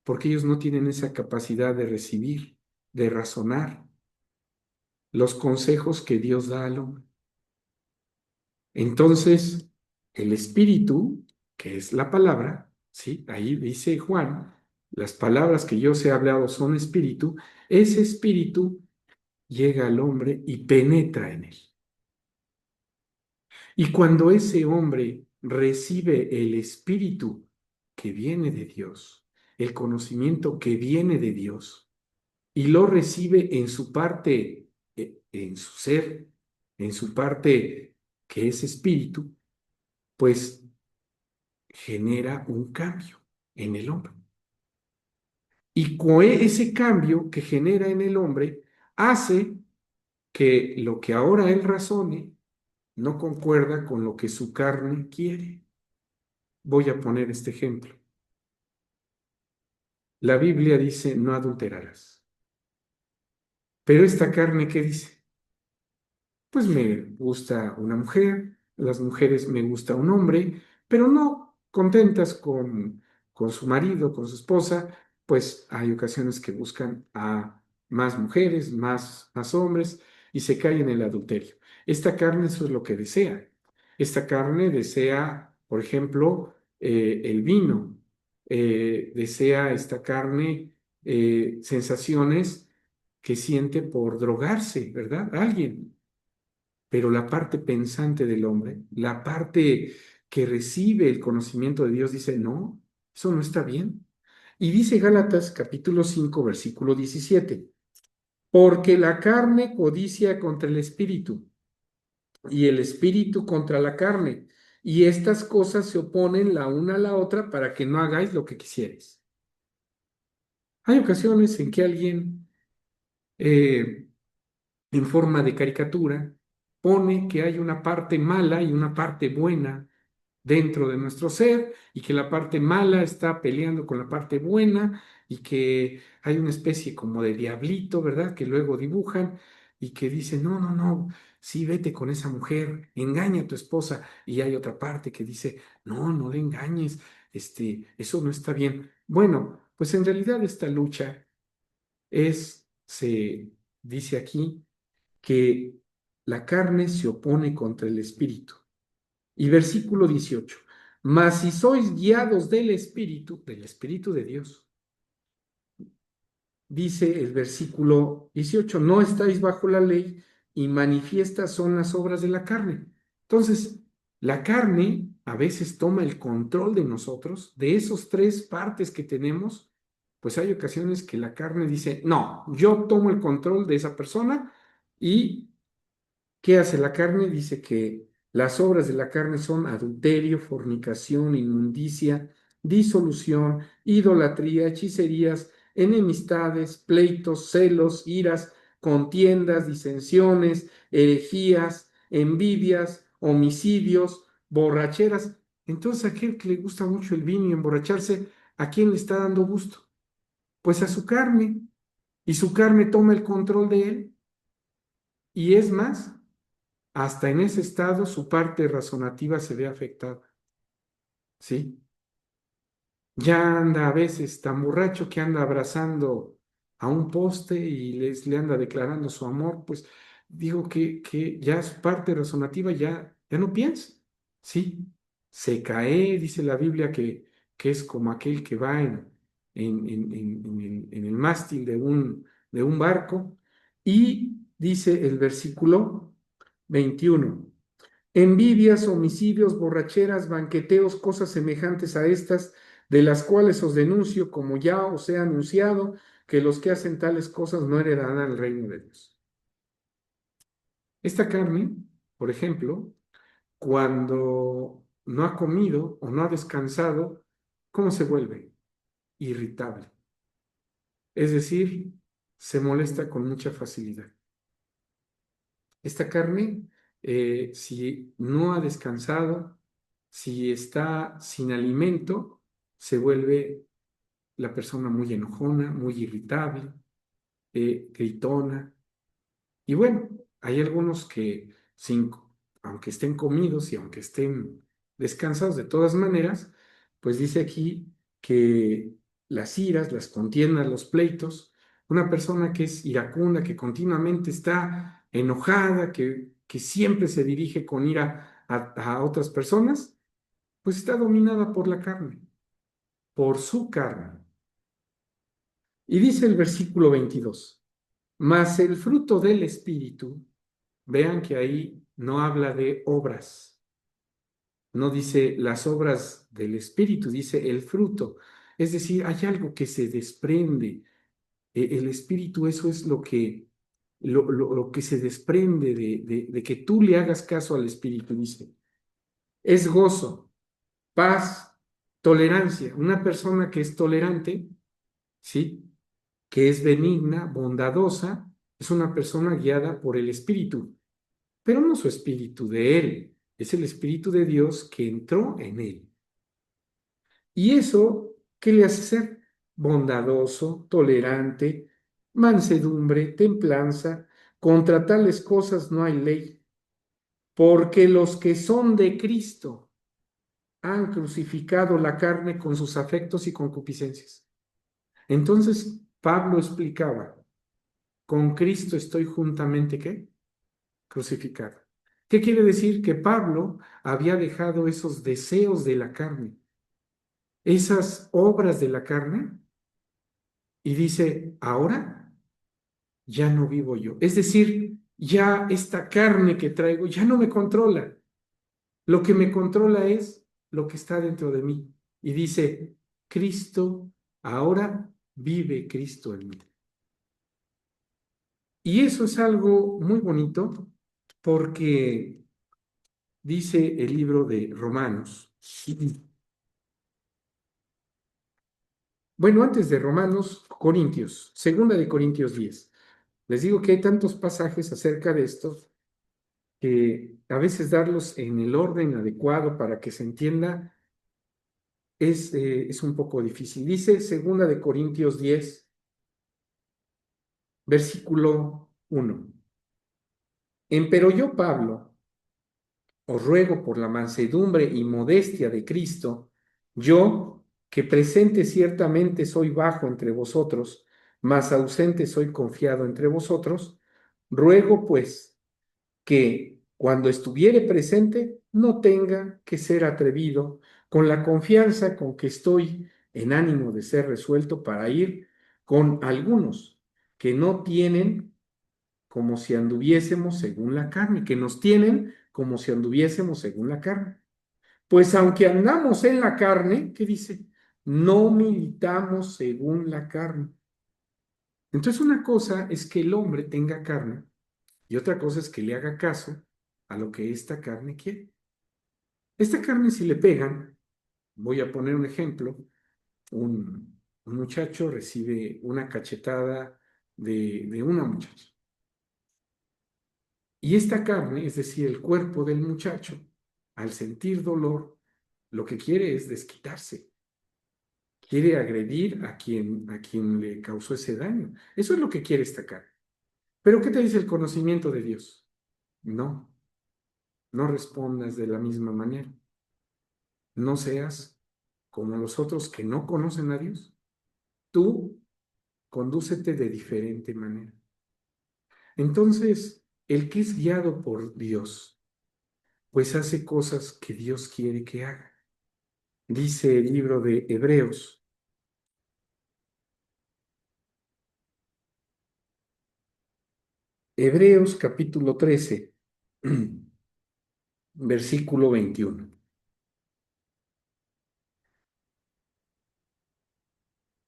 Porque ellos no tienen esa capacidad de recibir, de razonar los consejos que Dios da al hombre. Entonces, el espíritu, que es la palabra, ¿sí? Ahí dice Juan, las palabras que yo os he hablado son espíritu, ese espíritu llega al hombre y penetra en él. Y cuando ese hombre recibe el espíritu que viene de Dios, el conocimiento que viene de Dios, y lo recibe en su parte, en su ser, en su parte que es espíritu, pues genera un cambio en el hombre. Y con ese cambio que genera en el hombre hace que lo que ahora él razone no concuerda con lo que su carne quiere. Voy a poner este ejemplo. La Biblia dice, no adulterarás. Pero esta carne, ¿qué dice? Pues me gusta una mujer, las mujeres me gusta un hombre, pero no contentas con su marido, con su esposa, pues hay ocasiones que buscan a más mujeres, más hombres y se caen en el adulterio. Esta carne eso es lo que desea. Esta carne desea, por ejemplo, el vino, desea esta carne sensaciones que siente por drogarse, ¿verdad? Alguien. Pero la parte pensante del hombre, la parte que recibe el conocimiento de Dios, dice, no, eso no está bien. Y dice Gálatas capítulo 5, versículo 17, porque la carne codicia contra el espíritu y el espíritu contra la carne, y estas cosas se oponen la una a la otra para que no hagáis lo que quisierais. Hay ocasiones en que alguien en forma de caricatura, pone que hay una parte mala y una parte buena dentro de nuestro ser y que la parte mala está peleando con la parte buena y que hay una especie como de diablito, ¿verdad? Que luego dibujan y que dice, no, no, no, sí, vete con esa mujer, engaña a tu esposa. Y hay otra parte que dice, no, no le engañes, eso no está bien. Bueno, pues en realidad esta lucha se dice aquí, que la carne se opone contra el espíritu. Y versículo 18, mas si sois guiados del espíritu de Dios, dice el versículo 18, no estáis bajo la ley y manifiestas son las obras de la carne. Entonces, la carne a veces toma el control de nosotros, de esos tres partes que tenemos, pues hay ocasiones que la carne dice, no, yo tomo el control de esa persona y ¿qué hace la carne? Dice que las obras de la carne son adulterio, fornicación, inmundicia, disolución, idolatría, hechicerías, enemistades, pleitos, celos, iras, contiendas, disensiones, herejías, envidias, homicidios, borracheras. Entonces, aquel que le gusta mucho el vino y emborracharse, ¿a quién le está dando gusto? Pues a su carne. Y su carne toma el control de él. Y es más, hasta en ese estado su parte razonativa se ve afectada, ¿sí? Ya anda a veces tan borracho que anda abrazando a un poste y le anda declarando su amor, pues digo que ya su parte razonativa ya no piensa, ¿sí? Se cae, dice la Biblia, que es como aquel que va en el mástil de un barco, y dice el versículo 21. Envidias, homicidios, borracheras, banqueteos, cosas semejantes a estas, de las cuales os denuncio, como ya os he anunciado, que los que hacen tales cosas no heredarán el reino de Dios. Esta carne, por ejemplo, cuando no ha comido o no ha descansado, ¿cómo se vuelve? Irritable. Es decir, se molesta con mucha facilidad. Esta carne, si no ha descansado, si está sin alimento, se vuelve la persona muy enojona, muy irritable, gritona. Y bueno, hay algunos que, aunque estén comidos y aunque estén descansados de todas maneras, pues dice aquí que las iras, las contiendas, los pleitos, una persona que es iracunda, que continuamente está enojada, que siempre se dirige con ira a otras personas, pues está dominada por la carne, por su carne. Y dice el versículo 22, mas el fruto del Espíritu, vean que ahí no habla de obras, no dice las obras del Espíritu, dice el fruto. Es decir, hay algo que se desprende. El Espíritu, eso es lo que se desprende de que tú le hagas caso al Espíritu, dice. Es gozo, paz, tolerancia. Una persona que es tolerante, ¿sí? Que es benigna, bondadosa, es una persona guiada por el Espíritu, pero no su espíritu de él, es el Espíritu de Dios que entró en él. ¿Y eso qué le hace ser? Bondadoso, tolerante, mansedumbre, templanza. Contra tales cosas no hay ley, porque los que son de Cristo han crucificado la carne con sus afectos y concupiscencias. Entonces, Pablo explicaba, con Cristo estoy juntamente, ¿qué? Crucificado. ¿Qué quiere decir? Que Pablo había dejado esos deseos de la carne, esas obras de la carne, y dice, ahora ya no vivo yo. Es decir, ya esta carne que traigo ya no me controla. Lo que me controla es lo que está dentro de mí. Y dice, Cristo, ahora vive Cristo en mí. Y eso es algo muy bonito porque dice el libro de Romanos. Bueno, antes de Romanos, Corintios, segunda de Corintios 10. Les digo que hay tantos pasajes acerca de esto que a veces darlos en el orden adecuado para que se entienda es un poco difícil. Dice segunda de Corintios 10, versículo 1. Empero yo, Pablo, os ruego por la mansedumbre y modestia de Cristo, yo, que presente ciertamente soy bajo entre vosotros, mas ausente soy confiado entre vosotros, ruego pues que cuando estuviere presente no tenga que ser atrevido con la confianza con que estoy en ánimo de ser resuelto para ir con algunos que no tienen como si anduviésemos según la carne, que nos tienen como si anduviésemos según la carne. Pues aunque andamos en la carne, ¿qué dice? No militamos según la carne. Entonces una cosa es que el hombre tenga carne y otra cosa es que le haga caso a lo que esta carne quiere. Esta carne si le pegan, voy a poner un ejemplo, un muchacho recibe una cachetada de una muchacha. Y esta carne, es decir, el cuerpo del muchacho, al sentir dolor, lo que quiere es desquitarse, quiere agredir a quien le causó ese daño. Eso es lo que quiere esta carne. Pero ¿qué te dice el conocimiento de Dios? No, no respondas de la misma manera. No seas como los otros que no conocen a Dios. Tú condúcete de diferente manera. Entonces, el que es guiado por Dios, pues hace cosas que Dios quiere que haga. Dice el libro de Hebreos, Hebreos capítulo 13, versículo 21.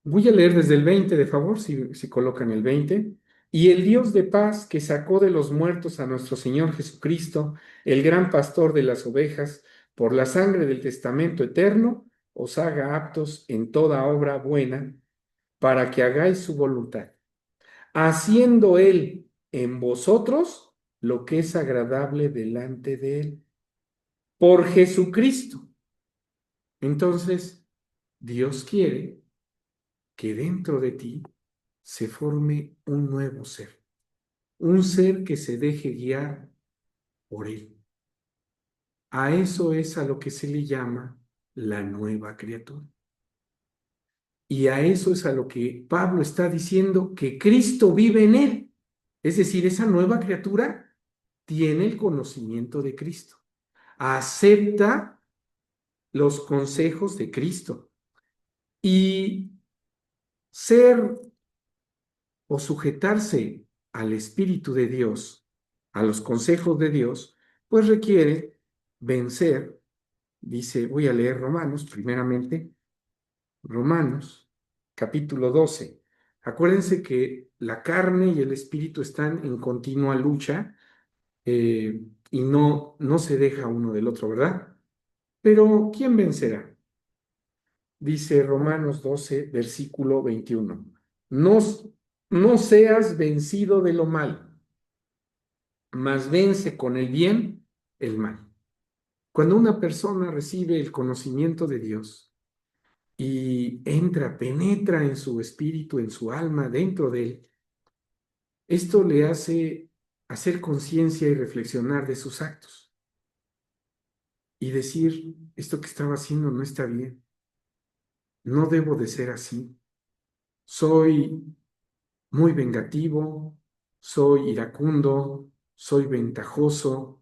Voy a leer desde el 20, de favor, si colocan el 20. Y el Dios de paz que sacó de los muertos a nuestro Señor Jesucristo, el gran pastor de las ovejas, por la sangre del testamento eterno, os haga aptos en toda obra buena, para que hagáis su voluntad, haciendo Él en vosotros lo que es agradable delante de Él, por Jesucristo. Entonces, Dios quiere que dentro de ti se forme un nuevo ser, un ser que se deje guiar por Él. A eso es a lo que se le llama la nueva criatura. Y a eso es a lo que Pablo está diciendo que Cristo vive en él. Es decir, esa nueva criatura tiene el conocimiento de Cristo, acepta los consejos de Cristo y ser o sujetarse al Espíritu de Dios, a los consejos de Dios, pues requiere vencer, dice, voy a leer Romanos primeramente, Romanos capítulo 12. Acuérdense que la carne y el espíritu están en continua lucha y no se deja uno del otro, ¿verdad? Pero ¿quién vencerá? Dice Romanos 12, versículo 21. No, no seas vencido de lo mal, mas vence con el bien el mal. Cuando una persona recibe el conocimiento de Dios y entra, penetra en su espíritu, en su alma, dentro de él, esto le hace hacer conciencia y reflexionar de sus actos y decir, esto que estaba haciendo no está bien, no debo de ser así, soy muy vengativo, soy iracundo, soy ventajoso,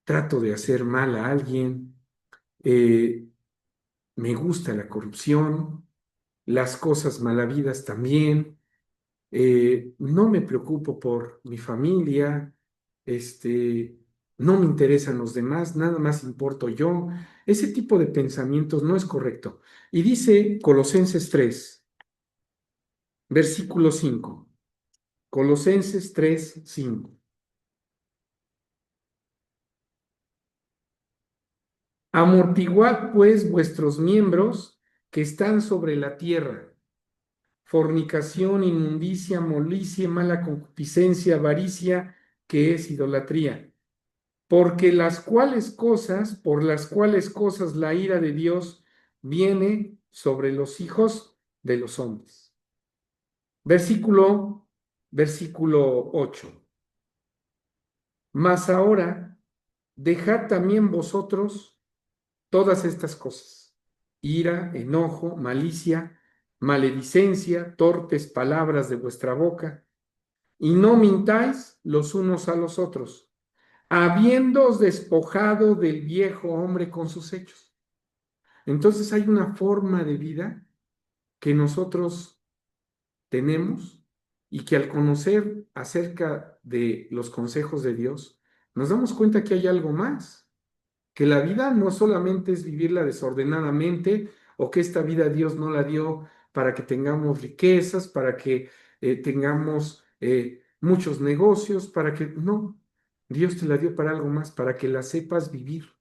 trato de hacer mal a alguien, eh, me gusta la corrupción, las cosas malavidas también, no me preocupo por mi familia, no me interesan los demás, nada más importo yo. Ese tipo de pensamientos no es correcto. Y dice Colosenses 3, versículo 5. Colosenses 3, 5. Amortiguad pues vuestros miembros que están sobre la tierra: fornicación, inmundicia, molicie, mala concupiscencia, avaricia, que es idolatría. Porque por las cuales cosas la ira de Dios viene sobre los hijos de los hombres. Versículo 8. Mas ahora, dejad también vosotros todas estas cosas: ira, enojo, malicia, maledicencia, torpes palabras de vuestra boca, y no mintáis los unos a los otros, habiéndoos despojado del viejo hombre con sus hechos. Entonces hay una forma de vida que nosotros tenemos y que al conocer acerca de los consejos de Dios, nos damos cuenta que hay algo más, que la vida no solamente es vivirla desordenadamente o que esta vida Dios no la dio para que tengamos riquezas, para que tengamos muchos negocios, para que no, Dios te la dio para algo más, para que la sepas vivir,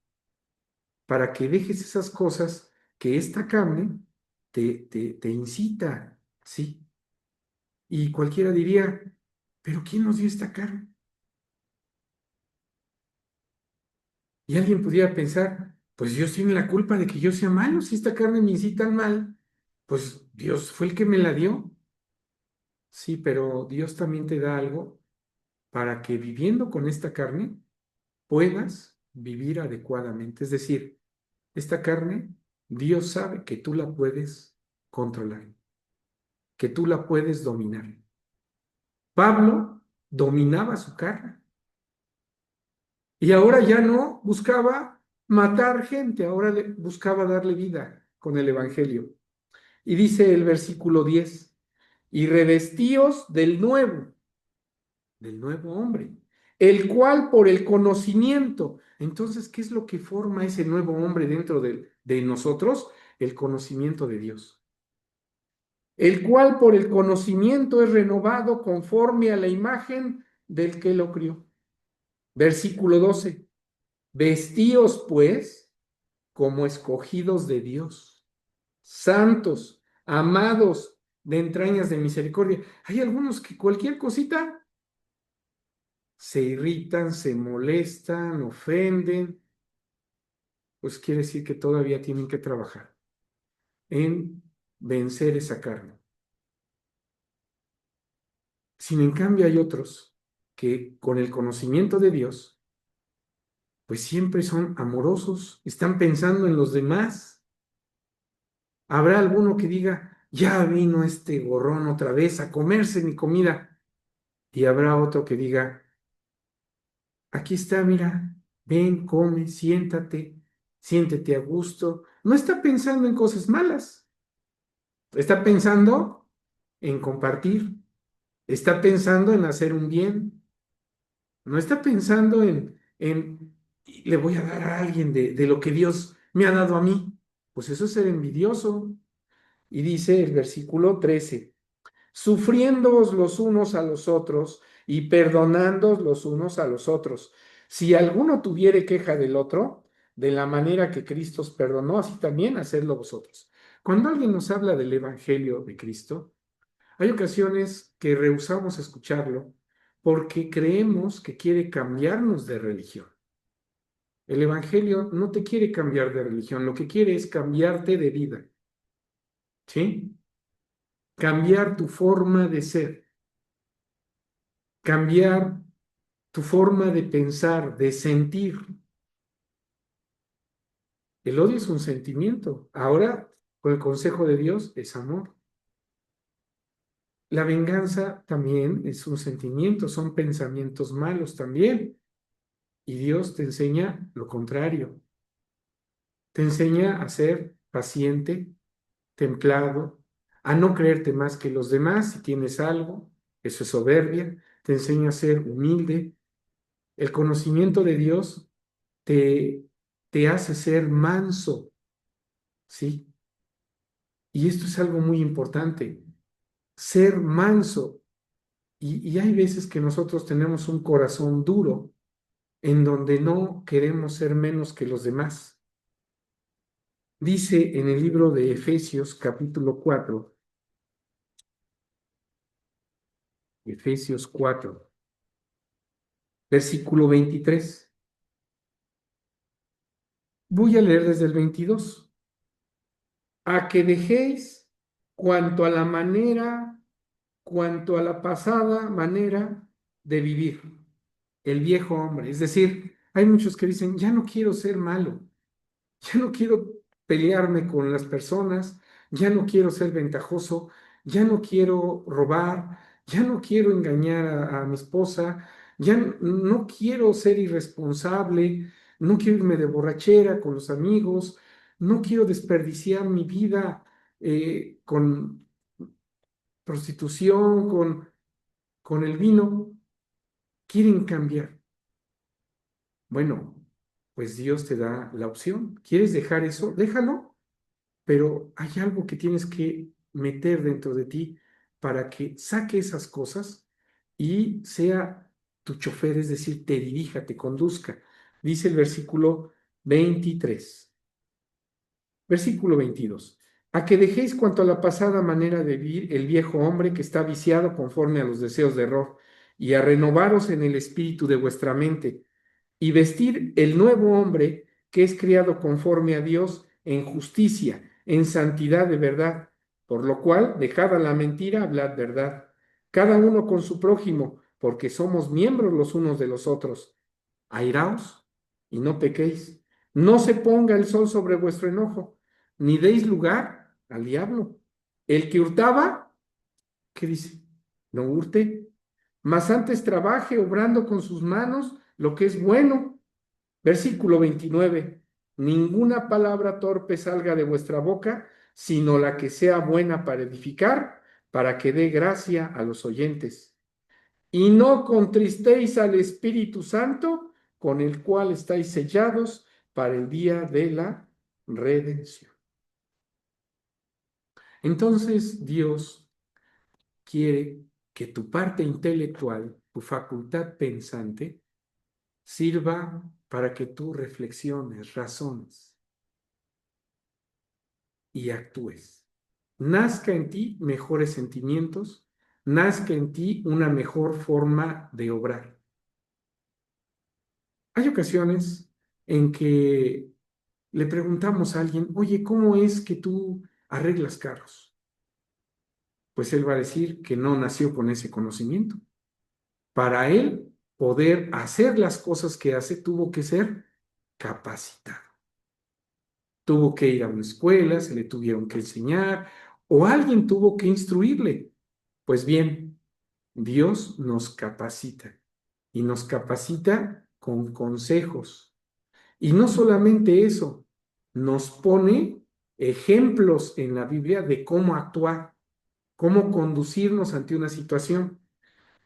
para que dejes esas cosas que esta carne te incita, ¿sí? Y cualquiera diría, pero ¿quién nos dio esta carne? Y alguien pudiera pensar, pues Dios tiene la culpa de que yo sea malo. Si esta carne me incita al mal, pues Dios fue el que me la dio. Sí, pero Dios también te da algo para que viviendo con esta carne puedas vivir adecuadamente. Es decir, esta carne, Dios sabe que tú la puedes controlar, que tú la puedes dominar. Pablo dominaba su carne. Y ahora ya no buscaba matar gente, ahora buscaba darle vida con el Evangelio. Y dice el versículo 10, y revestíos del nuevo hombre, el cual por el conocimiento. Entonces, ¿qué es lo que forma ese nuevo hombre dentro de nosotros? El conocimiento de Dios. El cual por el conocimiento es renovado conforme a la imagen del que lo crió. Versículo 12. Vestíos, pues, como escogidos de Dios, santos, amados, de entrañas de misericordia. Hay algunos que cualquier cosita se irritan, se molestan, ofenden, pues quiere decir que todavía tienen que trabajar en vencer esa carne. Sin en cambio hay otros que con el conocimiento de Dios, pues siempre son amorosos, están pensando en los demás. Habrá alguno que diga, ya vino este gorrón otra vez a comerse mi comida. Y habrá otro que diga, aquí está, mira, ven, come, siéntate, siéntete a gusto. No está pensando en cosas malas, está pensando en compartir, está pensando en hacer un bien, no está pensando en le voy a dar a alguien de lo que Dios me ha dado a mí. Pues eso es ser envidioso. Y dice el versículo 13. Sufriéndoos los unos a los otros y perdonándoos los unos a los otros. Si alguno tuviere queja del otro, de la manera que Cristo os perdonó, así también hacedlo vosotros. Cuando alguien nos habla del Evangelio de Cristo, hay ocasiones que rehusamos escucharlo porque creemos que quiere cambiarnos de religión. El Evangelio no te quiere cambiar de religión, lo que quiere es cambiarte de vida, ¿sí? Cambiar tu forma de ser, cambiar tu forma de pensar, de sentir. El odio es un sentimiento. Ahora, con el consejo de Dios, es amor. La venganza también es un sentimiento, son pensamientos malos también. Y Dios te enseña lo contrario. Te enseña a ser paciente, templado, a no creerte más que los demás si tienes algo. Eso es soberbia. Te enseña a ser humilde. El conocimiento de Dios te, te hace ser manso, ¿sí? Y esto es algo muy importante, ser manso. Y hay veces que nosotros tenemos un corazón duro en donde no queremos ser menos que los demás. Dice en el libro de Efesios capítulo 4, Efesios 4, versículo 23. Voy a leer desde el 22. A que dejéis cuanto a la manera, cuanto a la pasada manera de vivir, el viejo hombre. Es decir, hay muchos que dicen, ya no quiero ser malo, ya no quiero pelearme con las personas, ya no quiero ser ventajoso, ya no quiero robar, ya no quiero engañar a mi esposa, ya no quiero ser irresponsable, no quiero irme de borrachera con los amigos, no quiero desperdiciar mi vida con prostitución, con el vino. Quieren cambiar. Bueno, pues Dios te da la opción. ¿Quieres dejar eso? Déjalo, pero hay algo que tienes que meter dentro de ti para que saque esas cosas y sea tu chofer, es decir, te dirija, te conduzca. Dice el versículo 23. Versículo 22. A que dejéis cuanto a la pasada manera de vivir el viejo hombre que está viciado conforme a los deseos de error, y a renovaros en el espíritu de vuestra mente, y vestir el nuevo hombre que es criado conforme a Dios en justicia, en santidad de verdad. Por lo cual, dejada la mentira, hablad verdad, cada uno con su prójimo, porque somos miembros los unos de los otros. Airaos y no pequéis. No se ponga el sol sobre vuestro enojo, ni deis lugar al diablo. El que hurtaba, ¿qué dice? No hurte, mas antes trabaje obrando con sus manos lo que es bueno. Versículo 29. Ninguna palabra torpe salga de vuestra boca, sino la que sea buena para edificar, para que dé gracia a los oyentes. Y no contristéis al Espíritu Santo, con el cual estáis sellados para el día de la redención. Entonces Dios quiere que tu parte intelectual, tu facultad pensante, sirva para que tú reflexiones, razones y actúes. Nazca en ti mejores sentimientos, nazca en ti una mejor forma de obrar. Hay ocasiones en que le preguntamos a alguien, oye, ¿cómo es que tú arreglas carros? Pues él va a decir que no nació con ese conocimiento. Para él poder hacer las cosas que hace, tuvo que ser capacitado. Tuvo que ir a una escuela, se le tuvieron que enseñar, o alguien tuvo que instruirle. Pues bien, Dios nos capacita y nos capacita con consejos. Y no solamente eso, nos pone ejemplos en la Biblia de cómo actuar, cómo conducirnos ante una situación.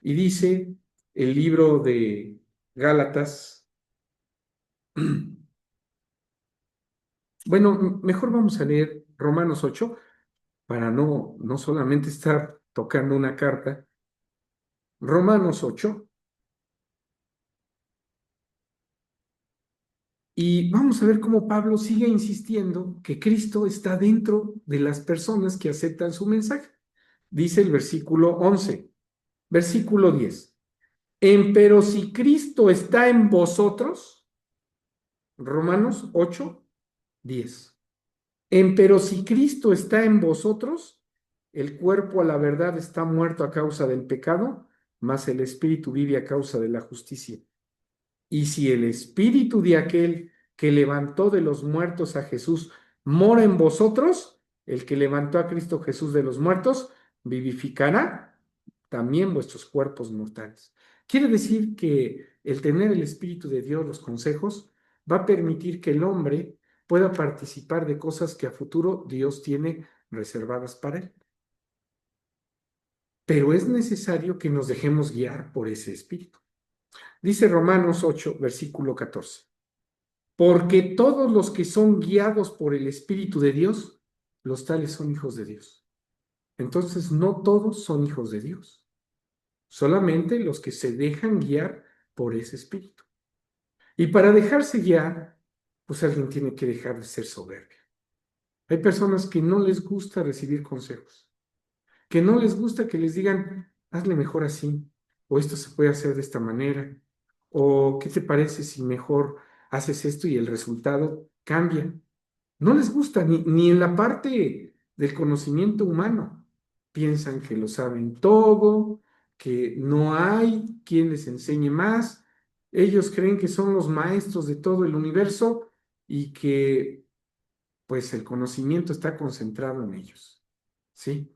Y dice el libro de Gálatas, bueno, mejor vamos a leer Romanos 8 para no solamente estar tocando una carta. Romanos 8. Y vamos a ver cómo Pablo sigue insistiendo que Cristo está dentro de las personas que aceptan su mensaje. Dice el versículo 11, versículo 10. Empero si Cristo está en vosotros, Romanos 8, 10. Empero si Cristo está en vosotros, el cuerpo a la verdad está muerto a causa del pecado, mas el espíritu vive a causa de la justicia. Y si el espíritu de aquel que levantó de los muertos a Jesús mora en vosotros, el que levantó a Cristo Jesús de los muertos, vivificará también vuestros cuerpos mortales. Quiere decir que el tener el Espíritu de Dios, los consejos, va a permitir que el hombre pueda participar de cosas que a futuro Dios tiene reservadas para él. Pero es necesario que nos dejemos guiar por ese Espíritu. Dice Romanos 8, versículo 14. Porque todos los que son guiados por el Espíritu de Dios, los tales son hijos de Dios. Entonces, no todos son hijos de Dios, solamente los que se dejan guiar por ese Espíritu. Y para dejarse guiar, pues alguien tiene que dejar de ser soberbio. Hay personas que no les gusta recibir consejos, que no les gusta que les digan, hazle mejor así, o esto se puede hacer de esta manera, o qué te parece si mejor haces esto y el resultado cambia. No les gusta ni en la parte del conocimiento humano. Piensan que lo saben todo, que no hay quien les enseñe más. Ellos creen que son los maestros de todo el universo y que pues el conocimiento está concentrado en ellos, ¿sí?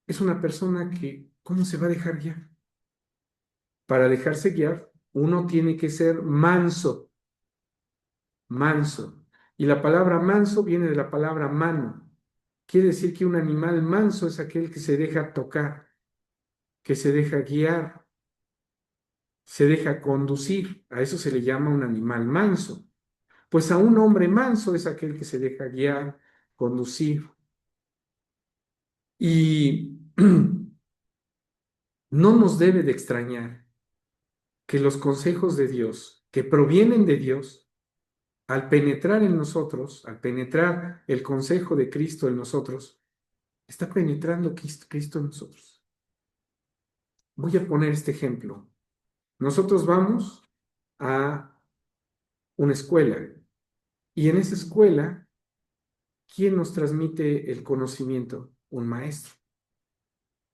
Es una persona que, ¿cómo se va a dejar guiar? Para dejarse guiar, uno tiene que ser manso, manso. Y la palabra manso viene de la palabra mano. Quiere decir que un animal manso es aquel que se deja tocar, que se deja guiar, se deja conducir. A eso se le llama un animal manso. Pues a un hombre manso es aquel que se deja guiar, conducir. Y no nos debe de extrañar que los consejos de Dios, que provienen de Dios, al penetrar en nosotros, al penetrar el consejo de Cristo en nosotros, está penetrando Cristo en nosotros. Voy a poner este ejemplo. Nosotros vamos a una escuela y en esa escuela, ¿quién nos transmite el conocimiento? Un maestro,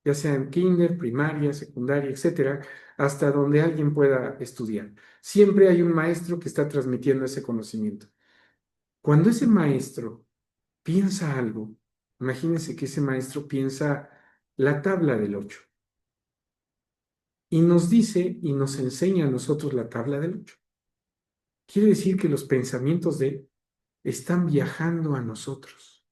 ya sea en kinder, primaria, secundaria, etcétera, hasta donde alguien pueda estudiar. Siempre hay un maestro que está transmitiendo ese conocimiento. Cuando ese maestro piensa algo, imagínense que ese maestro piensa la tabla del 8 y nos dice y nos enseña a nosotros la tabla del 8. Quiere decir que los pensamientos de él están viajando a nosotros.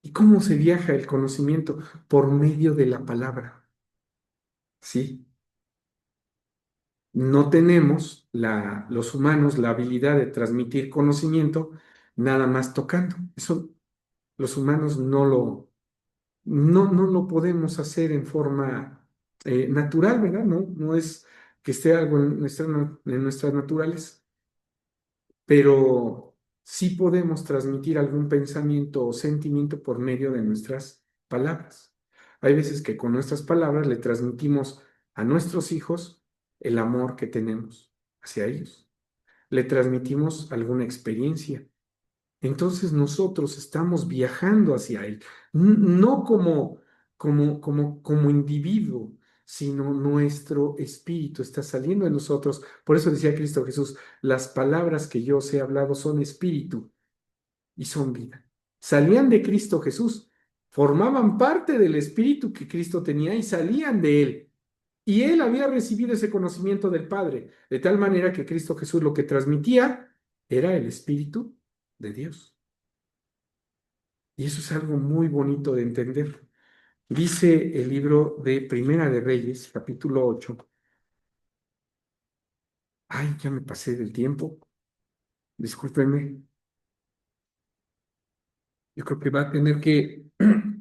¿Y cómo se viaja el conocimiento? Por medio de la palabra. ¿Sí? No tenemos los humanos la habilidad de transmitir conocimiento nada más tocando. Eso los humanos no lo podemos hacer en forma natural, ¿verdad? No es que esté algo en nuestras naturales, pero sí podemos transmitir algún pensamiento o sentimiento por medio de nuestras palabras. Hay veces que con nuestras palabras le transmitimos a nuestros hijos el amor que tenemos hacia ellos. Le transmitimos alguna experiencia. Entonces nosotros estamos viajando hacia Él, no como individuo, sino nuestro espíritu está saliendo de nosotros. Por eso decía Cristo Jesús, las palabras que yo os he hablado son espíritu y son vida. Salían de Cristo Jesús, formaban parte del espíritu que Cristo tenía y salían de Él. Y Él había recibido ese conocimiento del Padre, de tal manera que Cristo Jesús lo que transmitía era el espíritu de Dios. Y eso es algo muy bonito de entender. Dice el libro de Primera de Reyes, capítulo 8. Ay, ya me pasé del tiempo. Discúlpenme. Yo creo que va a tener que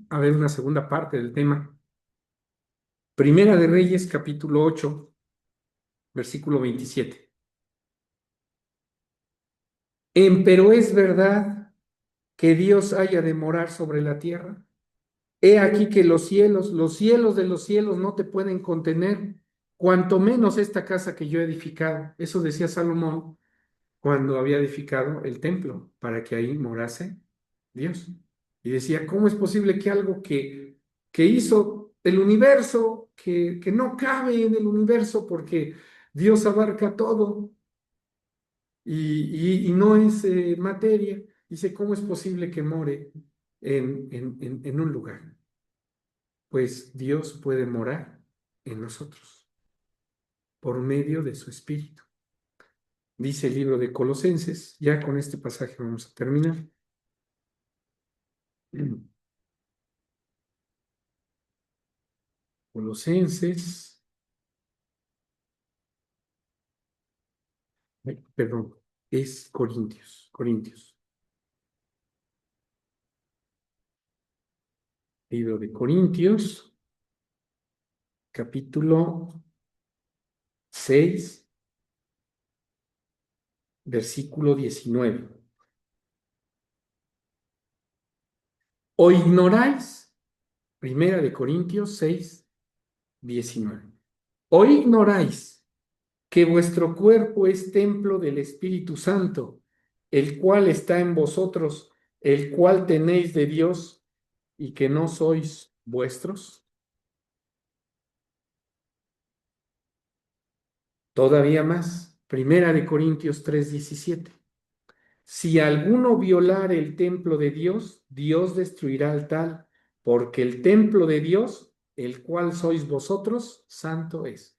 haber una segunda parte del tema. Primera de Reyes, capítulo 8, versículo 27. Pero es verdad que Dios haya de morar sobre la tierra. He aquí que los cielos de los cielos no te pueden contener, cuanto menos esta casa que yo he edificado. Eso decía Salomón cuando había edificado el templo, para que ahí morase Dios. Y decía, ¿cómo es posible que algo que hizo el universo, que no cabe en el universo porque Dios abarca todo y no es materia? Dice, ¿cómo es posible que more en un lugar? Pues Dios puede morar en nosotros por medio de su Espíritu. Dice el libro de Colosenses, ya con este pasaje vamos a terminar. Colosenses, perdón, es Corintios. Libro de Corintios, capítulo 6, versículo 19. ¿O ignoráis? Primera de Corintios 6, 19. ¿O ignoráis que vuestro cuerpo es templo del Espíritu Santo, el cual está en vosotros, el cual tenéis de Dios y que no sois vuestros? Todavía más, Primera de Corintios 3:17. Si alguno violar el templo de Dios, Dios destruirá al tal, porque el templo de Dios, el cual sois vosotros, santo es.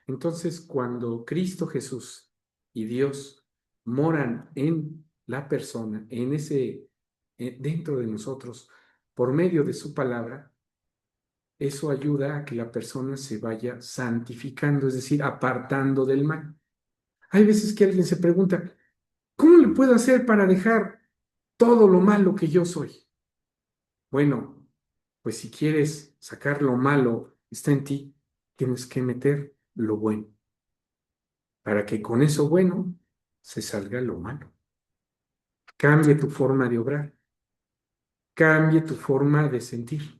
Entonces, cuando Cristo Jesús y Dios moran en la persona, dentro de nosotros, por medio de su palabra, eso ayuda a que la persona se vaya santificando, es decir, apartando del mal. Hay veces que alguien se pregunta, ¿cómo le puedo hacer para dejar todo lo malo que yo soy? Bueno, pues si quieres sacar lo malo está en ti, tienes que meter lo bueno, para que con eso bueno se salga lo malo. Cambie tu forma de obrar, cambie tu forma de sentir.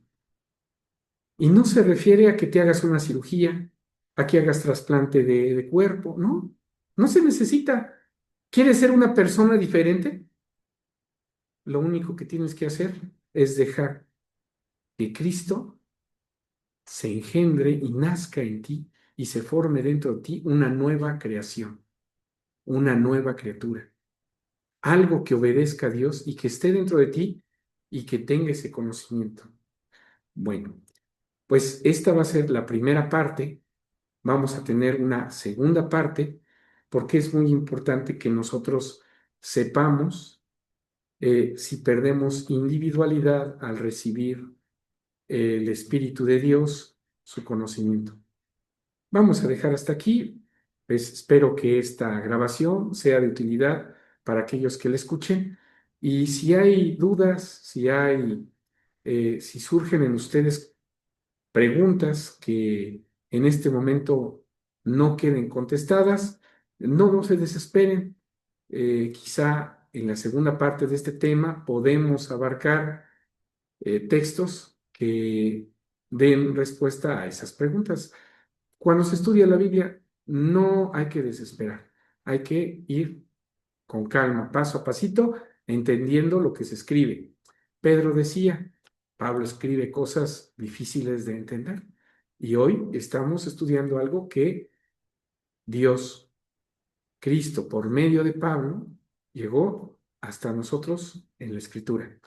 Y no se refiere a que te hagas una cirugía, a que hagas trasplante de cuerpo, no, no se necesita. ¿Quieres ser una persona diferente? Lo único que tienes que hacer es dejar que Cristo se engendre y nazca en ti y se forme dentro de ti una nueva creación, una nueva criatura, algo que obedezca a Dios y que esté dentro de ti y que tenga ese conocimiento. Bueno, pues esta va a ser la primera parte. Vamos a tener una segunda parte porque es muy importante que nosotros sepamos si perdemos individualidad al recibir el Espíritu de Dios, su conocimiento. Vamos a dejar hasta aquí. Pues espero que esta grabación sea de utilidad para aquellos que la escuchen. Y si hay dudas, si surgen en ustedes preguntas que en este momento no queden contestadas, no se desesperen. Quizá en la segunda parte de este tema podemos abarcar textos que den respuesta a esas preguntas. Cuando se estudia la Biblia, no hay que desesperar, hay que ir con calma, paso a pasito, entendiendo lo que se escribe. Pedro decía, Pablo escribe cosas difíciles de entender y hoy estamos estudiando algo que Dios, Cristo, por medio de Pablo, llegó hasta nosotros en la Escritura.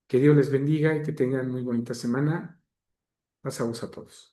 Que Dios les bendiga y que tengan muy bonita semana. Pasamos a todos.